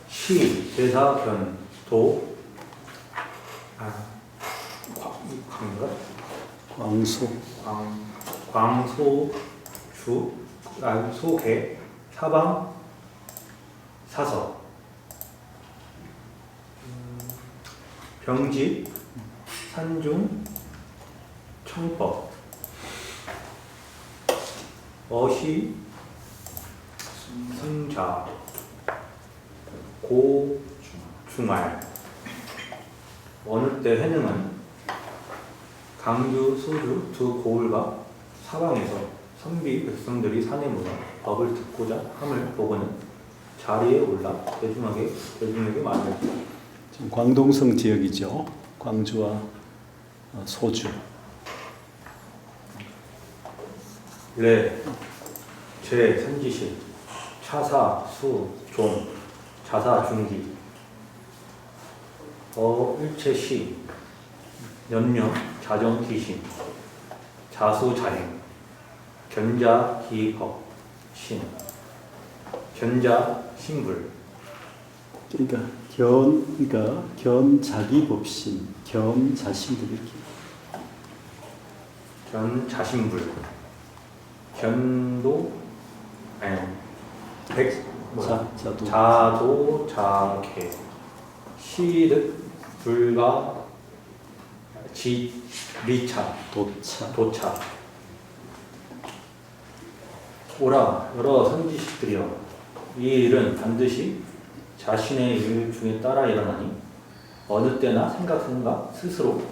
시, 제사, 견, 도, 광인가? 광소 광소, 주, 소개, 사방, 사서, 병지, 산중, 청법, 어시, 승자, 고, 중알. 어느 때 해능은 강주, 소주 두 고을과 사방에서 선비 백성들이 산에 모여 법을 듣고자 함을 보고는 자리에 올라 대중에게 말을 지금 광동성 지역이죠. 광주와 소주. 레, 제, 선지식, 차사, 수, 종, 자사, 중기, 일체시, 연명, 자정, 기신, 자수, 자행, 견자, 기법, 신, 견자, 신불. 그러니까 견 자기 법신, 견 자신들 이렇게. 견, 자신불. 견도, 자도, 자개, 시득, 불가, 리차, 도차. 오라, 여러 선지식들이여, 이 일은 반드시 자신의 일 중에 따라 일어나니 어느 때나 생각과 스스로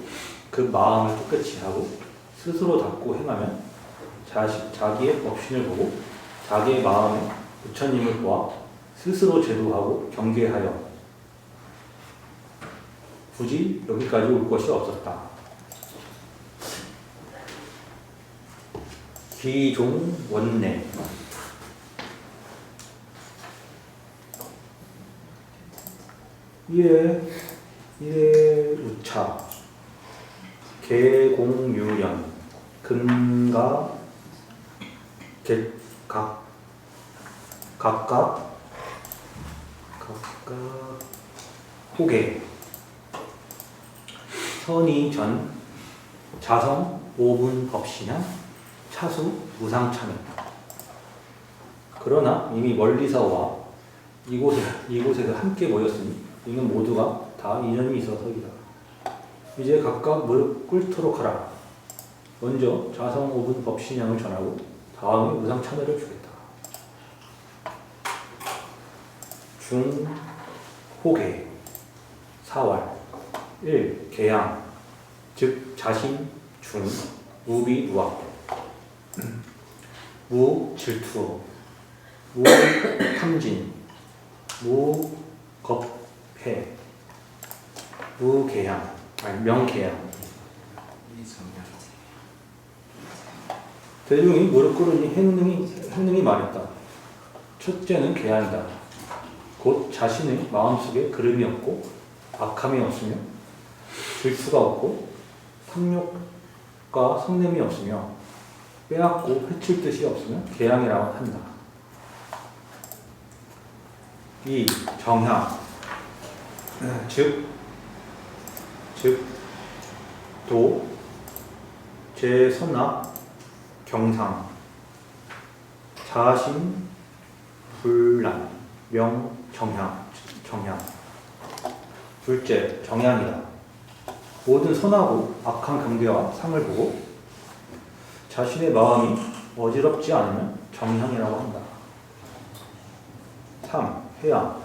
그 마음을 깨끗이 하고 스스로 닦고 행하면 자기의 법신을 보고 자기의 마음에 부처님을 보아 스스로 제도하고 경계하여 굳이 여기까지 올 것이 없었다. 기종 원내 이에 우차 개공유연 근가 각각 호계 선의 전 자성 5분 법신양 차수 무상참여. 그러나 이미 멀리서 와 이곳에서 함께 모였으니 이는 모두가 다 인연이 있어서이다. 이제 각각 무릎 꿇도록 하라. 먼저 자성 5분 법신양을 전하고 다음에 무상참여를 주겠다. 중 호계 사왈 1. 개양 즉 자신 중 무비 무학 무 질투 무 탐진 무 겁해 무 개양 명개양. 대중이 무릎 꿇으니 행능이 말했다. 첫째는 개양이다. 곧 자신의 마음속에 그름이 없고 악함이 없으며 질투가 없고 탐욕과 성냄이 없으며 빼앗고 해칠 뜻이 없으면 계양이라고 한다. 이 정향 즉 도, 제선악, 경상, 자신, 불란, 명, 정향. 둘째, 정향이다. 모든 선하고 악한 경계와 상을 보고 자신의 마음이 어지럽지 않으면 정향이라고 한다. 3. 해양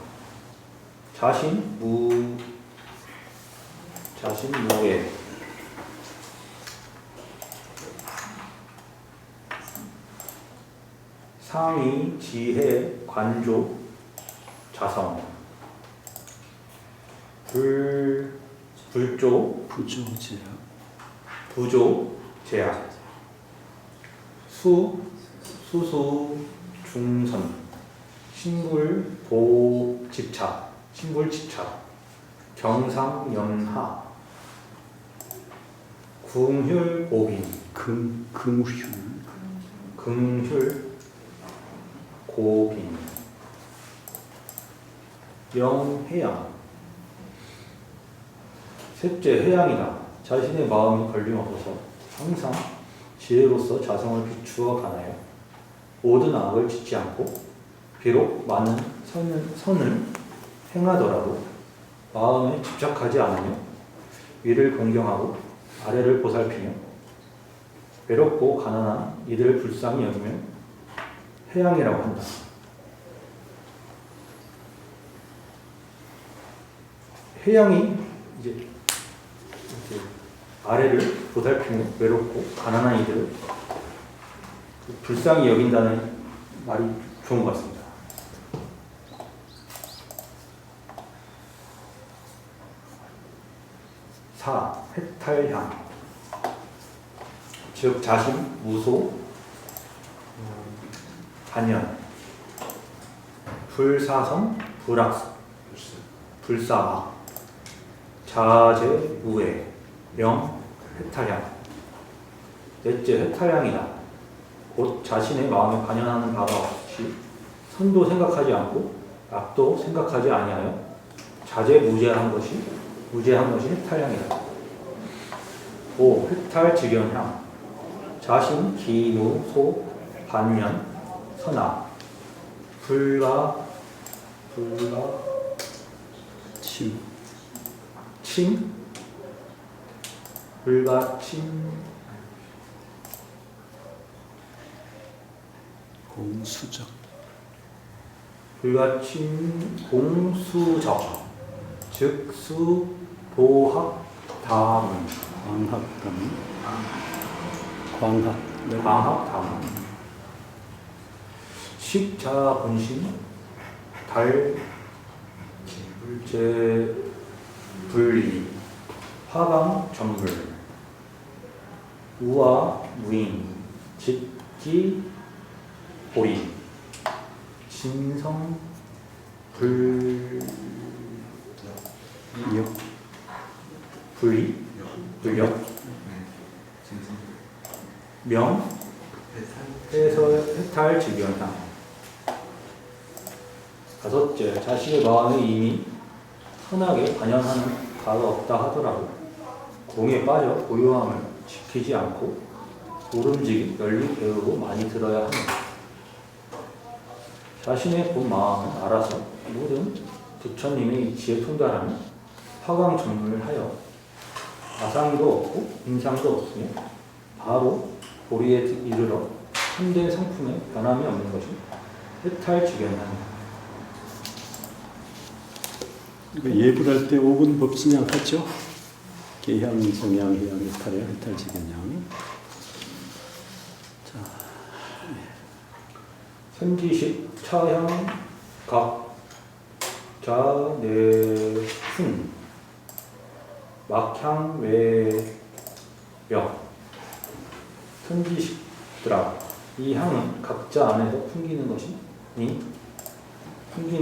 자신 무예 상위, 지혜, 관조, 자성 불조, 부조제야. 부조, 제약 수수, 중선 신불집착 경상연하 궁휼고빈 금휼고빈 영해양 셋째 해양이다. 자신의 마음이 걸림없어서 항상 지혜로서 자성을 비추어 가나요. 모든 악을 짓지 않고 비록 많은 선을 행하더라도 마음에 집착하지 않으며 위를 공경하고 아래를 보살피며 외롭고 가난한 이들을 불쌍히 여기며 해양이라고 한다. 해양이 이제 이렇게 아래를 보살피며 외롭고 가난한 이들을 불쌍히 여긴다는 말이 좋은 것 같습니다. 4. 해탈향 즉 자신, 무소, 단연 불사성, 불사악 자제, 무해 명, 해탈향 넷째 해탈향이다. 곧 자신의 마음에 관여하는 바가 없이 선도 생각하지 않고 악도 생각하지 아니하여 자제무제한 것이 해탈향이다. 5. 해탈직연향 자신, 기무, 소, 반면, 선악 불가 침 불가침 공수적 불가침 공수적 즉수 보학다문 광학다문 식자본심 달제불리 화강전물 우화무인 직기보리 진성불력 명 해탈직연향 다섯째 자신의 마음에 이미 선하게 관여하는 바가 없다 하더라도 공에 빠져 고요함을 지키지 않고 모름지기 열리 배우로 많이 들어야 합니다. 자신의 본 마음은 알아서 모든 부처님의 이치에 통달하며 화강전물하여 아상도 없고 인상도 없으며 바로 보리에 이르러 참된 상품에 변함이 없는 것이 해탈직연향입니다. 예불할 때 5분 법진양 하죠. 계향, 정향, 해양, 해탈향, 해탈직연향. 자, 선지식, 차향, 각, 자, 내, 순, 막향, 외, 역. 선지식들아, 이 향은 각자 안에서 풍기는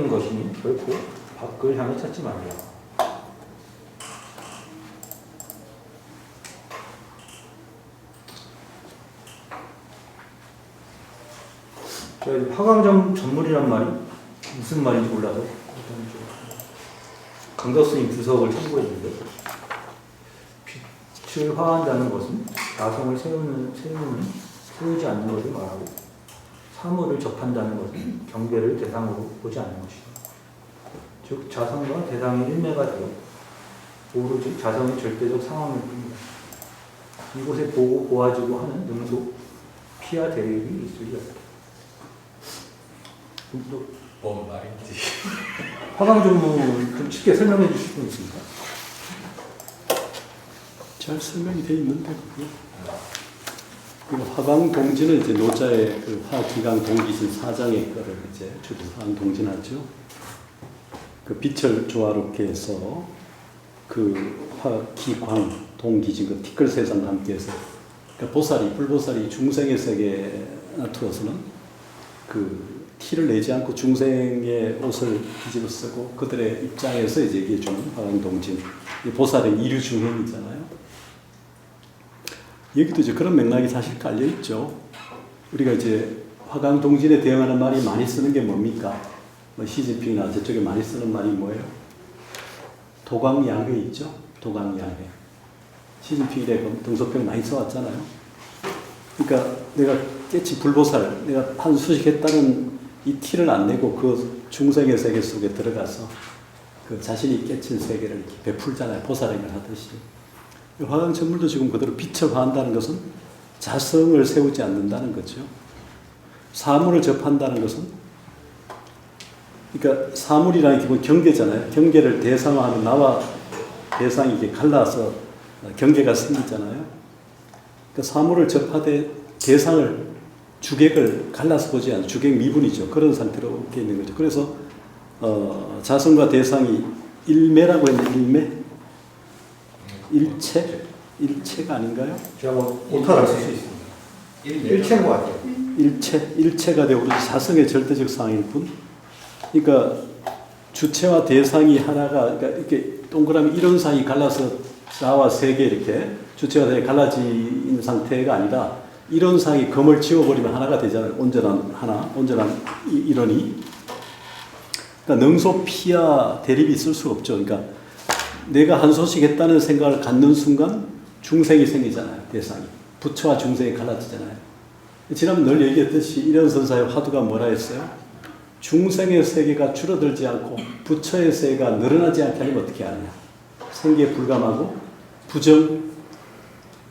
것이니 결코 밖을 향해 찾지 말라. 제가 화강 전물이란 말이 무슨 말인지 몰라서 일단 좀 강덕스님 분석을 참고했는데, 빛을 화한다는 것은 자성을 세우지 않는 것을 말하고, 사물을 접한다는 것은 경계를 대상으로 보지 않는 것이다. 즉 자성과 대상이 일매가 되어 오로지 자성의 절대적 상황일 뿐이다. 이곳에 보고 보아지고 하는 능소 피하 대립이 있으리 없다. 또 뭔 말인지. 화강 전문 좀 쉽게 설명해 주실 수 있습니까? 잘 설명이 돼 있는데 그게. 화강 동지는 이제 노자의 그 화기강 동기신 사장의 거를 이제 주로 화강 동진하죠. 그 빛을 조화롭게 해서 그 화기광 동기진 그 티끌세상과 함께해서, 그러니까 보살이 불보살이 중생의 세계에 나타나서는 그 티를 내지 않고 중생의 옷을 뒤집어 쓰고 그들의 입장에서 이제 얘기해 주는 화강 동진. 보살의 이류 중행이잖아요. 여기도 이제 그런 맥락이 사실 깔려 있죠. 우리가 이제 화강 동진에 대응하는 말이 많이 쓰는 게 뭡니까? 뭐 시진핑이나 저쪽에 많이 쓰는 말이 뭐예요? 도광양회 있죠? 도광양회. 시진핑이 등소평 많이 써왔잖아요. 그러니까 내가 깨치 불보살, 내가 한 수식했다는 이 티를 안 내고 그 중생의 세계 속에 들어가서 그 자신이 깨친 세계를 이렇게 베풀잖아요. 보살행을 하듯이. 화강 전물도 지금 그대로 빛을 화한다는 것은 자성을 세우지 않는다는 거죠. 사물을 접한다는 것은, 그러니까 사물이라는 기본 경계잖아요. 경계를 대상화하면 나와 대상이 이렇게 갈라서 경계가 생기잖아요. 그러니까 사물을 접하되 대상을, 주객을 갈라서 보지 않는 주객 미분이죠. 그런 상태로 이렇게 있는 거죠. 그래서 자성과 대상이 일매라고 했는데 일매? 일체? 일체가 아닌가요? 제가 뭐 오타를 쓸 수 있습니다. 일체인 것 같아요. 일체가 되고 자성의 절대적 상황일 뿐. 그러니까 주체와 대상이 하나가, 그러니까 이렇게 동그라미 이런 사이 갈라서 나와 세계 이렇게 주체와 대상이 갈라진 상태가 아니라 이런 상이 검을 지워버리면 하나가 되잖아요. 온전한 하나, 온전한 이론이. 그러니까 능소 피하 대립이 있을 수가 없죠. 그러니까 내가 한 소식 했다는 생각을 갖는 순간 중생이 생기잖아요. 대상이. 부처와 중생이 갈라지잖아요. 지난번 늘 얘기했듯이 이런 선사의 화두가 뭐라 했어요? 중생의 세계가 줄어들지 않고 부처의 세계가 늘어나지 않게 하면 어떻게 하느냐. 생기에 불감하고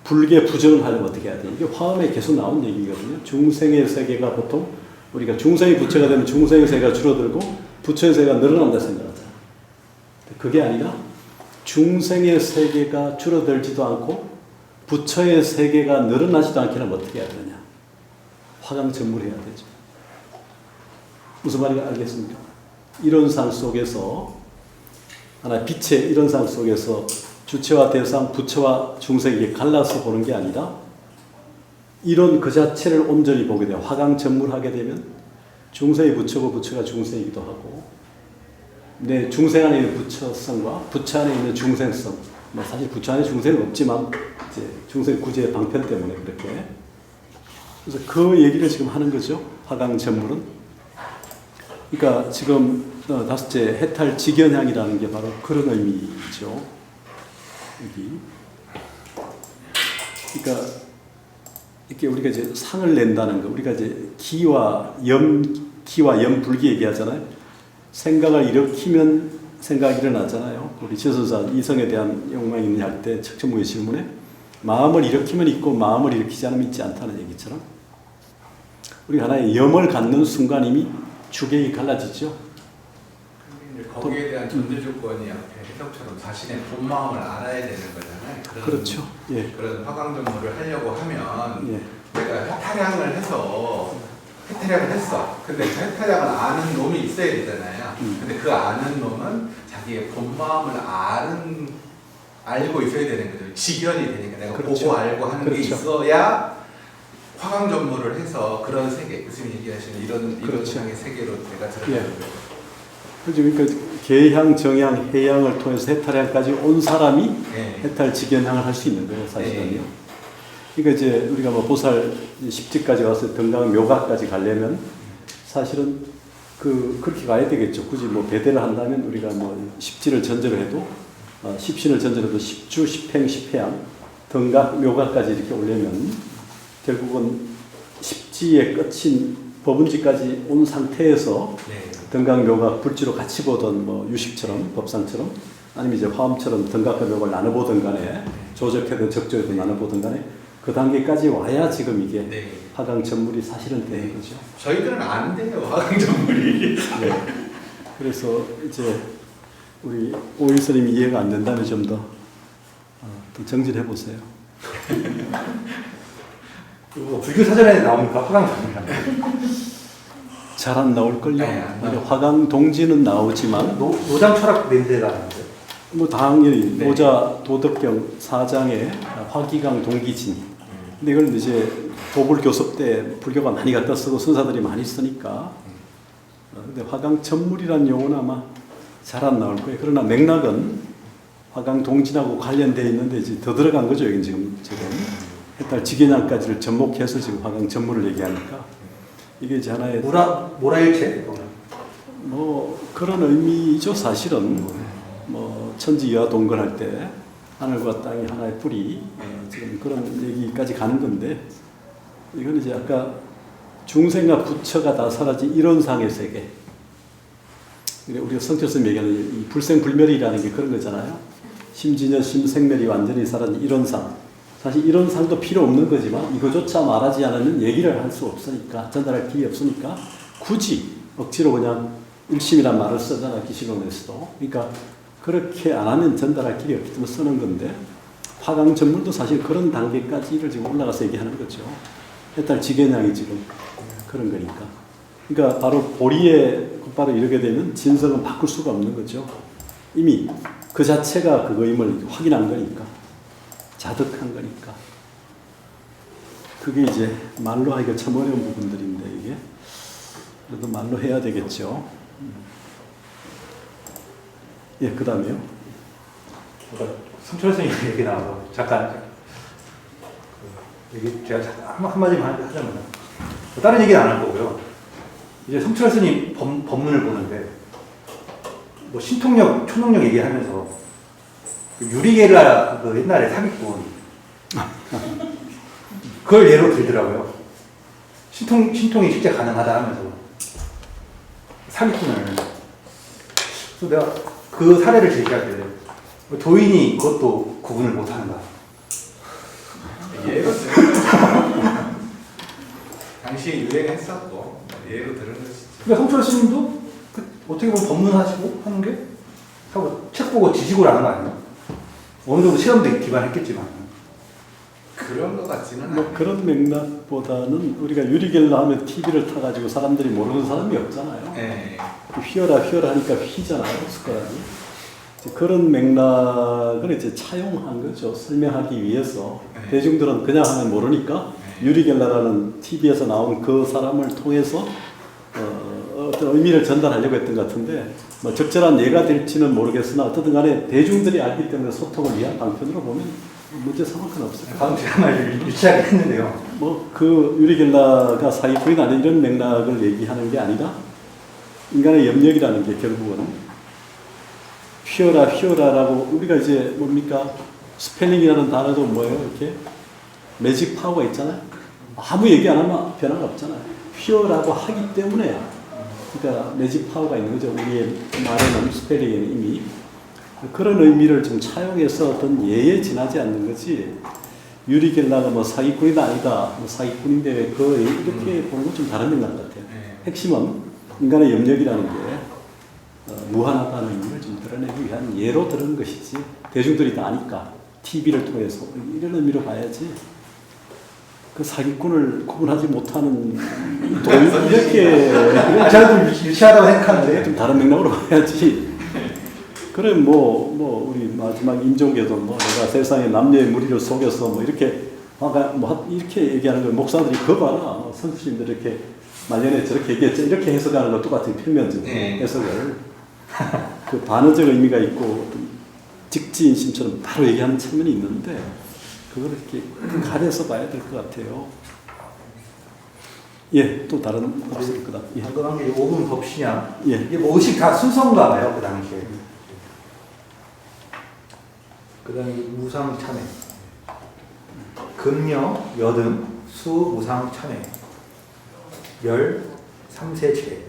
불계 부정을 하려면 어떻게 해야 돼요? 이게 화엄에 계속 나온 얘기거든요. 중생의 세계가 보통 우리가 중생이 부처가 되면 중생의 세계가 줄어들고 부처의 세계가 늘어난다 생각하잖아요. 그게 아니라 중생의 세계가 줄어들지도 않고 부처의 세계가 늘어나지도 않게 하면 어떻게 해야 되느냐. 화강 전물해야 되죠. 무슨 말인지 알겠습니까? 이론상 속에서 하나 빛의 이론상 속에서 주체와 대상, 부처와 중생이 갈라서 보는 게 아니라 이론 그 자체를 온전히 보게 돼요. 화강 전물하게 되면 중생이 부처고 부처가 중생이기도 하고 내 중생 안에 있는 부처성과 부처 안에 있는 중생성, 뭐 사실 부처 안에 중생은 없지만 이제 중생 구제의 방편 때문에 그렇게. 그래서 그 얘기를 지금 하는 거죠. 화강 전물은. 그러니까 지금 다섯째 해탈 직연향이라는 게 바로 그런 의미죠. 여기. 그러니까 이렇게 우리가 이제 상을 낸다는 거, 우리가 이제 기와 염불기 얘기하잖아요. 생각을 일으키면 생각이 일어나잖아요. 우리 지선사 이성에 대한 욕망이 있느냐 할 때 척천무의 질문에 마음을 일으키면 있고 마음을 일으키지 않으면 있지 않다는 얘기처럼 우리가 하나의 염을 갖는 순간 이미 주객이 갈라지죠. 거기에 대한 전제 조건이 앞에 해석처럼 자신의 본 마음을 알아야 되는 거잖아요. 그렇죠. 예. 그런 화강전물을 하려고 하면 예. 내가 해탈량을 해서 해탈량을 했어. 근데 그 해탈량을 아는 놈이 있어야 되잖아요. 근데 그 아는 놈은 자기의 본 마음을 알고 있어야 되는 거죠. 직연이 되니까 내가 그렇죠. 보고 알고 하는 그렇죠. 게 있어야 화강전물을 해서 그런 세계, 교수님이 얘기하시는 이런 그렇죠. 향의 세계로 내가 들어가는 거예요. 그러니까 계향, 정향, 해향을 통해서 해탈향까지 온 사람이 네. 해탈 직연향을 할 수 있는 거예요, 사실은요. 그러니까 이제 우리가 뭐 보살 10지까지 와서 등강 묘가까지 가려면 사실은 그렇게 가야 되겠죠. 굳이 뭐 배대를 한다면 우리가 뭐 십지를 전제로 해도 십신을 전제로 해도 십주, 십행, 십회양, 등각, 묘각까지 이렇게 오려면 결국은 십지의 끝인 법운지까지 온 상태에서 네. 등각, 묘각, 불지로 같이 보던 뭐 유식처럼 법상처럼 아니면 이제 화엄처럼 등각과 묘각을 나눠보던 간에 조적해든 적조해든 나눠보던 간에 그 단계까지 와야 지금 이게 네. 화강 전물이 사실은 되는 거죠. 저희들은 안 돼요, 화강전물이. 네. 그래서 이제 우리 오일스님이 이해가 안 된다면 좀 더 정진해 보세요. 불교 사전에 나옵니까? 화강전이라는 잘 안 나올걸요. 네, 안 나와요. 화강 동지는 나오지만 노장 철학 냄새가 나는데. 뭐 당연히 네. 노자 도덕경 4장에 화기강 동기진. 근데 이걸 이제 도불 교섭 때 불교가 많이 갖다 쓰고 선사들이 많이 쓰니까. 근데 화강 전물이라는 용어는 아마 잘 안 나올 거예요. 그러나 맥락은 화강 동진하고 관련되어 있는데 이제 더 들어간 거죠. 여기 지금 해탈 지계량까지를 접목해서 지금 화강 전물을 얘기하니까 이게 이제 하나의 모라일체? 뭐 그런 의미죠. 사실은 뭐 천지와 동건할 때 하늘과 땅이 하나의 뿌리 지금 그런 얘기까지 가는 건데 이건 이제 아까 중생과 부처가 다 사라진 이론상의 세계. 우리가 성철스님 얘기하는 이 불생불멸이라는 게 그런 거잖아요. 심진여 심생멸이 완전히 사라진 이론상. 사실 이론상도 필요 없는 거지만 이거조차 말하지 않으면 얘기를 할 수 없으니까 전달할 길이 없으니까 굳이 억지로 그냥 일심이란 말을 쓰잖아 기시론에서도. 그러니까 그렇게 안 하면 전달할 길이 없기 때문에 쓰는 건데 화강 전물도 사실 그런 단계까지를 지금 올라가서 얘기하는 거죠. 해탈 지계량이 지금 그런 거니까. 그러니까 바로 보리에 곧바로 이르게 되면 진성은 바꿀 수가 없는 거죠. 이미 그 자체가 그거임을 확인한 거니까. 자득한 거니까. 그게 이제 말로 하기가 참 어려운 부분들인데 이게 그래도 말로 해야 되겠죠. 예, 그 다음에요. 그러니까 성철 선생님 얘기 나와서 잠깐 얘기 제가 한마디만 하자면 다른 얘기는 안 할 거고요. 이제 성철 스님 법문을 보는데 뭐 신통력, 초능력 얘기하면서 그 유리겔라 그 옛날에 사기꾼 그걸 예로 들더라고요. 신통이 실제 가능하다 하면서 사기꾼을. 그래서 내가 그 사례를 제기할 때 도인이 그것도 구분을 못하는가. 예로 들은 당시에 유행했었고 예로 들은 것이지. 그러니까 성철 스님도 어떻게 보면 법문하시고 하는 게 하고 책 보고 지식을 하는 거 아니에요? 어느 정도 시험도 기반했겠지만. 그런 것 같지는 않아요. 뭐 그런 맥락보다는 우리가 유리겔라 하면 TV를 타가지고 사람들이 모르는 사람이 없잖아요. 네. 휘어라 하니까 휘잖아요, 숟가락이. 그런 맥락을 이제 차용한 거죠. 설명하기 위해서. 네. 대중들은 그냥 하면 모르니까 네. 유리겔라라는 TV에서 나온 그 사람을 통해서 어떤 의미를 전달하려고 했던 것 같은데 뭐 적절한 예가 될지는 모르겠으나 어쨌든 간에 대중들이 알기 때문에 소통을 위한 방편으로 보면 문제 삼을 건 없을 거예요. 방금 제가 말 유치하게 했는데요. 뭐 그 유리겔라가 사기꾼이 아닌 이런 맥락을 얘기하는 게 아니라 인간의 염력이라는 게 결국은 휘어라라고 우리가 이제 뭡니까 스펠링이라는 단어도 뭐예요 이렇게 매직 파워가 있잖아요. 아무 얘기 안 하면 변화가 없잖아요. 휘어라고 하기 때문에 그러니까 매직 파워가 있는 거죠. 우리의 말에는 스펠링에는 이미 그런 의미를 좀 차용해서 어떤 예에 지나지 않는 거지. 유리겔라가 뭐 사기꾼이다 아니다 뭐 사기꾼인데 왜 그 이렇게 보는 건 좀 다른 맥락 같아요. 네. 핵심은 인간의 염력이라는 게 무한하다는 의미를 좀 드러내기 위한 예로 들은 것이지 대중들이 다 아니까 TV를 통해서 이런 의미로 봐야지 그 사기꾼을 구분하지 못하는 돈 이렇게 저도 유치하다고 생각하는데 좀 다른 맥락으로 봐야지. 그래 뭐 우리 마지막 임종계도 뭐 내가 세상에 남녀의 무리를 속여서 뭐 이렇게 뭐 이렇게 얘기하는 걸 목사들이 그거 봐라 선수님들 이렇게 말년에 저렇게 얘기했죠 이렇게 해석하는 것 똑같은 표면적 해석을 그 반어적 의미가 있고 직지인심처럼 바로 얘기하는 측면이 있는데 그걸 이렇게 가려서 봐야 될 것 같아요. 예, 또 다른 없을 거다. 예. 방금 한 게 5분 법신양. 예. 이게 뭐 의식 다 순서인가 봐요, 그 당시에. 그 다음에 무상참회. 금여, 여등, 수, 무상참회. 멸, 삼세체.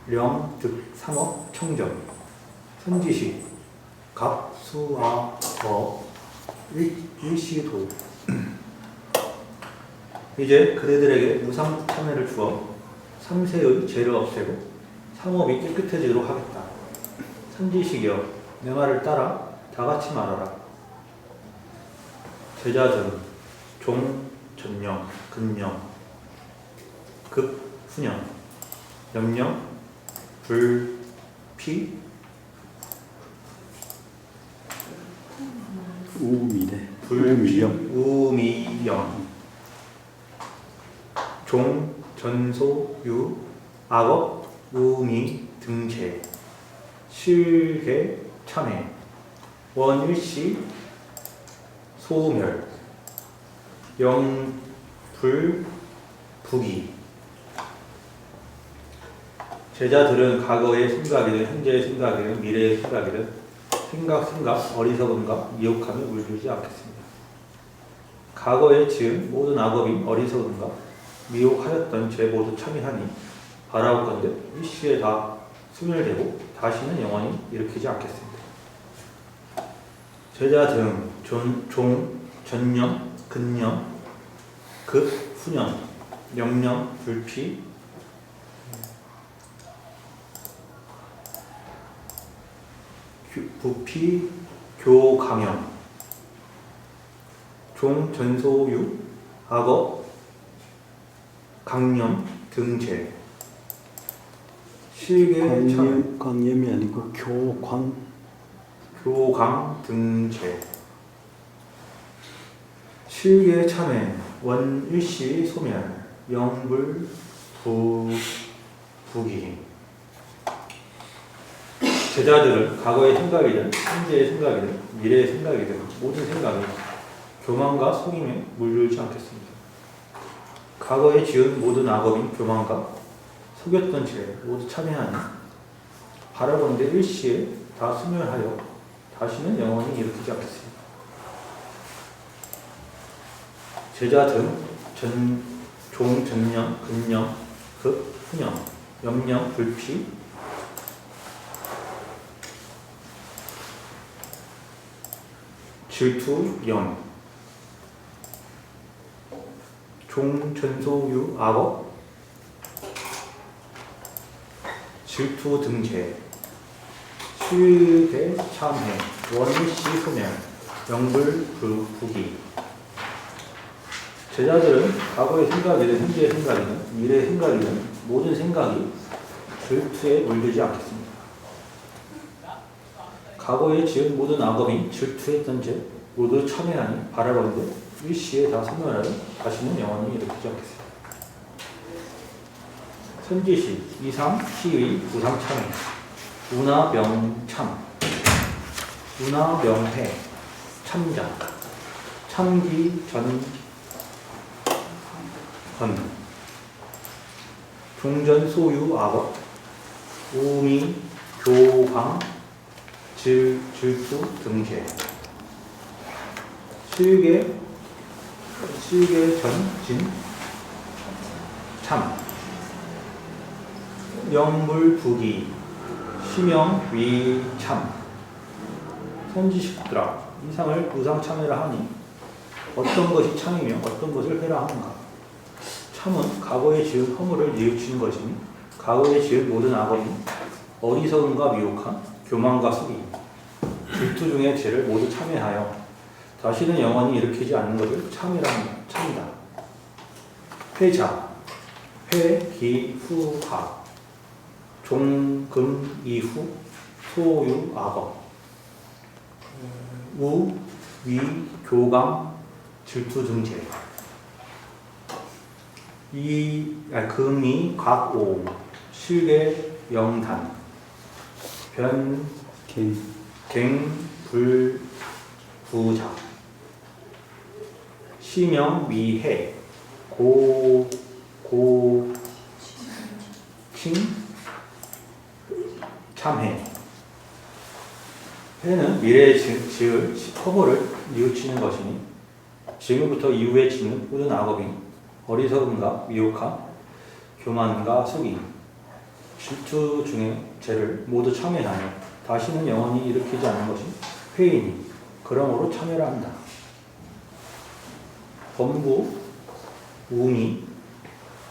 령, 득, 삼업, 청정. 선지시. 갑, 수, 아, 거. 일시도. 이제 그대들에게 무상참회를 주어 3세의 죄를 없애고 삼업이 깨끗해지도록 하겠다. 선지식이여 내 말을 따라 다 같이 말하라. 제자전, 종, 전령, 근령, 급, 훈령, 염령, 불, 피, 우미래. 불미령, 우미령. 우미령, 종, 전소, 유, 악업, 우미, 등재, 실계, 참회, 원일시, 소멸, 영, 불, 부기. 제자들은 과거의 생각이든 현재의 생각이든 미래의 생각이든 생각, 어리석음과 미혹함에 물들지 않겠습니다. 과거에 지은 모든 악업이 어리석음과 미혹하였던 죄 모두 참여하니 바라옵건대 일시에 다 소멸되고 다시는 영원히 일으키지 않겠습니다. 제자 등 종, 전령, 근령, 급, 훈령, 영령, 불피, 부피, 교강형, 종, 전소유, 악업, 강령, 등재, 실계, 참, 광염이 아니고 교강, 등재, 실계, 참회, 원일시, 소멸, 영불, 부기. 제자들은 과거의 생각이든 현재의 생각이든 미래의 생각이든 모든 생각이 교만과 속임에 물들지 않겠습니다. 과거에 지은 모든 악업인 교만과 속였던 죄 모두 참회하니 바라본데 일시에 다 소멸하여 다시는 영원히 일으키지 않겠습니다. 제자 등 종, 전령, 근령, 급, 훈령, 염령, 불피, 질투, 영, 종, 전소유, 악업, 질투, 등재, 실계, 참회, 원시, 소멸, 영불, 부기. 제자들은 과거의 생각이든 현재의 생각이든 미래의 생각이든 모든 생각이 질투에 물들지 않겠습니다. 과거에 지은 모든 악업이 질투했던 죄 모두 참회하니 바라본데 일시에 다 소멸하여 다시는 영원히 일으키지 않겠습니다. 선지시, 이상, 시위, 무상참회, 운하명참, 운하명회, 참자, 참기, 종전, 소유, 악업, 우미, 교광, 질투, 등재, 실계, 진, 참, 영불, 부기, 시명, 위, 참. 선지식들아, 이상을 무상참회라 하니 어떤 것이 참이며 어떤 것을 회라 하는가? 참은 과거에 지은 허물을 뉘우치는 것이니 과거에 지은 모든 악업이 어리석음과 미혹함, 교만과 속임, 질투 중의 죄를 모두 참회하여 다시는 영원히 일으키지 않는 것을 참이다. 회자, 회, 기, 후, 하, 종, 금, 이후, 소유, 악업, 우, 위, 교감, 질투 등죄. 금이, 각, 오, 실계, 영단, 변, 갱, 불, 부자, 시명, 미해, 고칭 참회. 회는 미래에 지을 허물을 뉘우치는 것이니 지금부터 이후에 짓는 모든 악업인 어리석음과 미혹함, 교만과 속임, 질투 중의 죄를 모두 참회하며 다시는 영원히 일으키지 않는 것이 회이니 그러므로 참회를 한다. 범부, 웅이,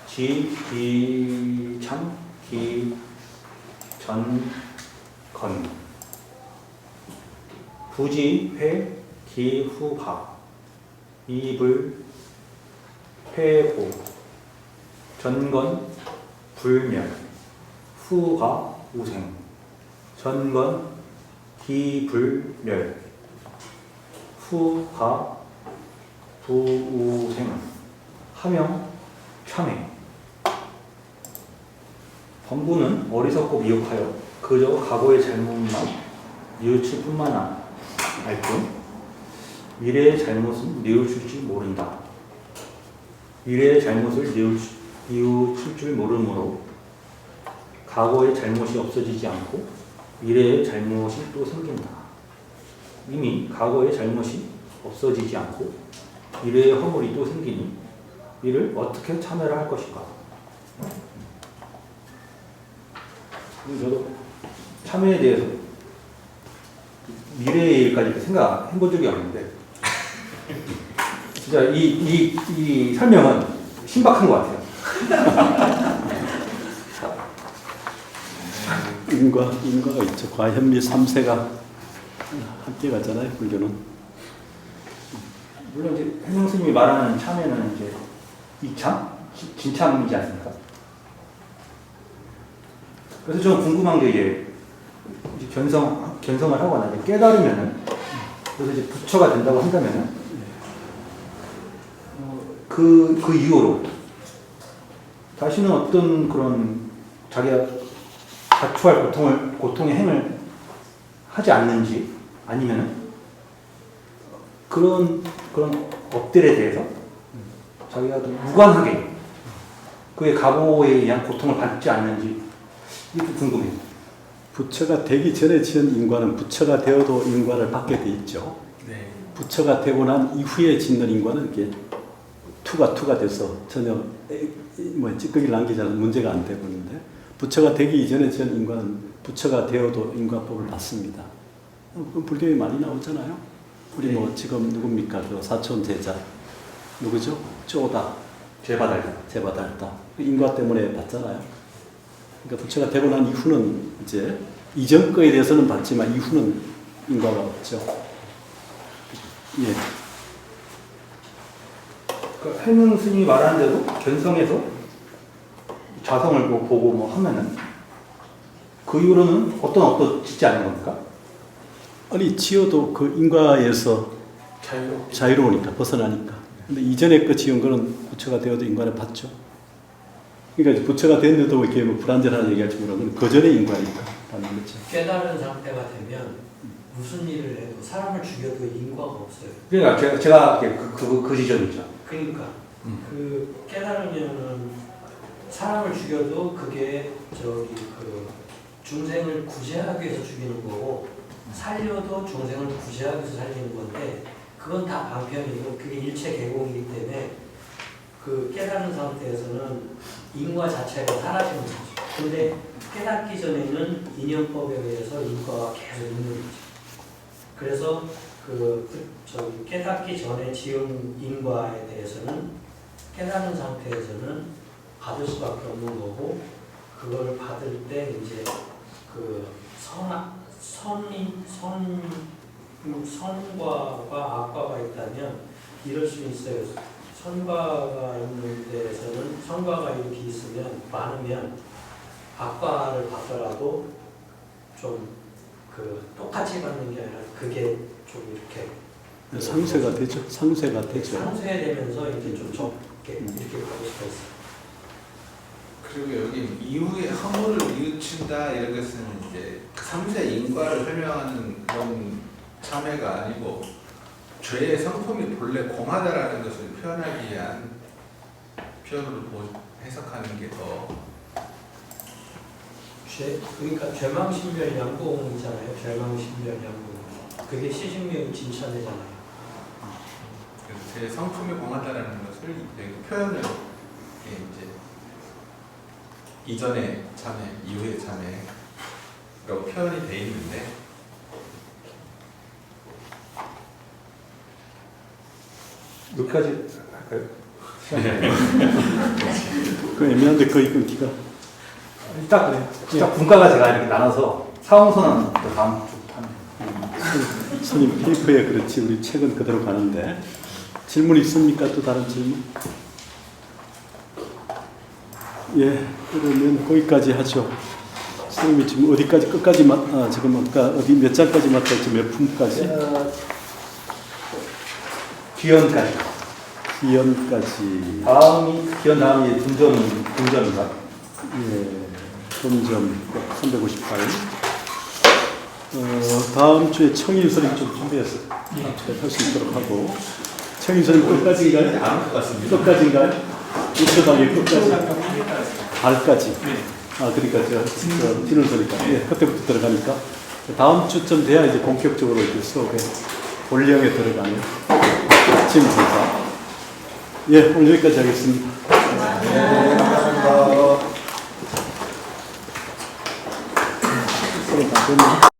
지, 기, 참, 기, 전, 건 부지, 회, 기, 후, 가 이불, 회고 전건, 불멸 후가, 우생 전건, 기불멸 후가, 부우생 하명, 참회. 범부는 어리석고 미혹하여 그저 과거의 잘못만 뉘우칠 뿐만 알 뿐 미래의 잘못은 뉘우칠지 모른다. 미래의 잘못을 뉘우칠 줄 모르므로 과거의 잘못이 없어지지 않고 미래의 잘못이 또 생긴다. 이미 과거의 잘못이 없어지지 않고 미래의 허물이 또 생기니 이를 어떻게 참회를 할 것인가. 저도 참회에 대해서 미래의 일까지 생각해 본 적이 없는데 진짜 이 설명은 신박한 것 같아요. 인과가 있죠. 과현미 3세가 함께 가잖아요. 불교는. 물론 이제 해명 스님이 말하는 참회는 이제 이참, 진참이지 않습니까? 그래서 좀 궁금한 게 이제 견성을 하거나 이제 깨달으면은 그래서 이제 부처가 된다고 한다면은 그 이후로 다시는 어떤 그런 자기가 자초할 고통의 행을 하지 않는지 아니면은 그런 업들에 대해서 자기가 좀 무관하게 그의 가보에 의한 고통을 받지 않는지 이게 궁금해요. 부처가 되기 전에 지은 인과는 부처가 되어도 인과를 받게 돼 있죠. 네. 부처가 되고 난 이후에 짓는 인과는 이게 투가 돼서 전혀 찌꺼기를 남기지 않은 문제가 안 되고 있는데 부처가 되기 이전에 지은 인과는 부처가 되어도 인과법을 받습니다. 불교에 많이 나오잖아요. 우리 뭐 지금 누굽니까? 그 사촌 제자 누구죠? 쪼다. 제바달다. 인과 때문에 받잖아요. 그러니까 부처가 되고 난 이후는 이제 이전 거에 대해서는 받지만 이후는 인과가 없죠. 예. 그 해능 스님이 말하는 대로 견성해서 자성을 보고 뭐 하면은 그 이후로는 어떤 짓지 않는 겁니까? 아니 지어도 그 인과에서 자유로우니까 벗어나니까. 근데 이전에 그 지은 거는 부처가 되어도 인과를 받죠. 그러니까 부처가 됐는데도 이렇게 뭐 불완전한 얘기할지 모르는 그 전에 인과니까 받는 거죠. 깨달은 상태가 되면 무슨 일을 해도 사람을 죽여도 인과가 없어요. 그러니까 제가 그 지점이죠. 그러니까 그 깨달으면은 사람을 죽여도 그게 그 중생을 구제하기 위해서 죽이는 거고 살려도 중생을 구제하기 위해서 살리는 건데 그건 다 방편이고 그게 일체 개공이기 때문에 그 깨달은 상태에서는 인과 자체가 사라지는 거죠. 근데 깨닫기 전에는 인연법에 의해서 인과가 계속 있는 거죠. 그래서 깨닫기 전에 지은 인과에 대해서는 깨닫는 상태에서는 받을 수밖에 없는 거고 그걸 받을 때 이제 그 선과가 악과가 있다면 이럴 수 있어요. 선과가 있는 데에서는 선과가 이렇게 있으면 많으면 악과를 받더라도 좀 똑같이 받는 게 아니라 그게 좀 이렇게 상쇄가 되죠. 상쇄되면서 이제 좀 적게 이렇게 가고 수가 있어요. 그리고 여기 이후에 허물을 뉘우친다 이런 것은 이제 삼세 인과를 설명하는 그런 참회가 아니고 죄의 성품이 본래 공하다라는 것을 표현하기 위한 표현으로 해석하는 게 더 그러니까 죄망신별 양봉이잖아요. 죄망신별 양봉. 그게 시중명 진천이잖아요. 그래서 제 성품에 공한다라는 것을 이제 표현을 이제 이전의 자매, 이후의 자매라고 표현이 돼 있는데 여기까지 할까요? 그 애매한데 거의 끊기가. 딱 그래. 딱 분과가 제가 이렇게 나눠서 사홍선은 또 다음 주부터 하면. 스님 페이퍼에 그렇지 우리 책은 그대로 가는데 질문 있습니까? 또 다른 질문? 예, 그러면 거기까지 하죠. 스님이 지금 어디까지 끝까지 지금 아까 어디 몇 장까지 맡았지 몇 품까지? 귀연까지. 기연까지. 다음이 귀연 다음이 분점인가? 예, 본점 358. 다음 주에 청인선이 좀 준비해서 할 수 있도록 하고 청인선이 끝까지인가요? 나올 것 같습니다. 끝까지인가요? 1초당의 끝까지? 발까지? 그러니까 저 진원소니까 예, 그때부터 들어가니까 다음 주쯤 돼야 이제 본격적으로 이제 수업에 본령에 들어가는 아침부터 예, 오늘 여기까지 하겠습니다. 네, 감사합니다. 수업 안 됐네.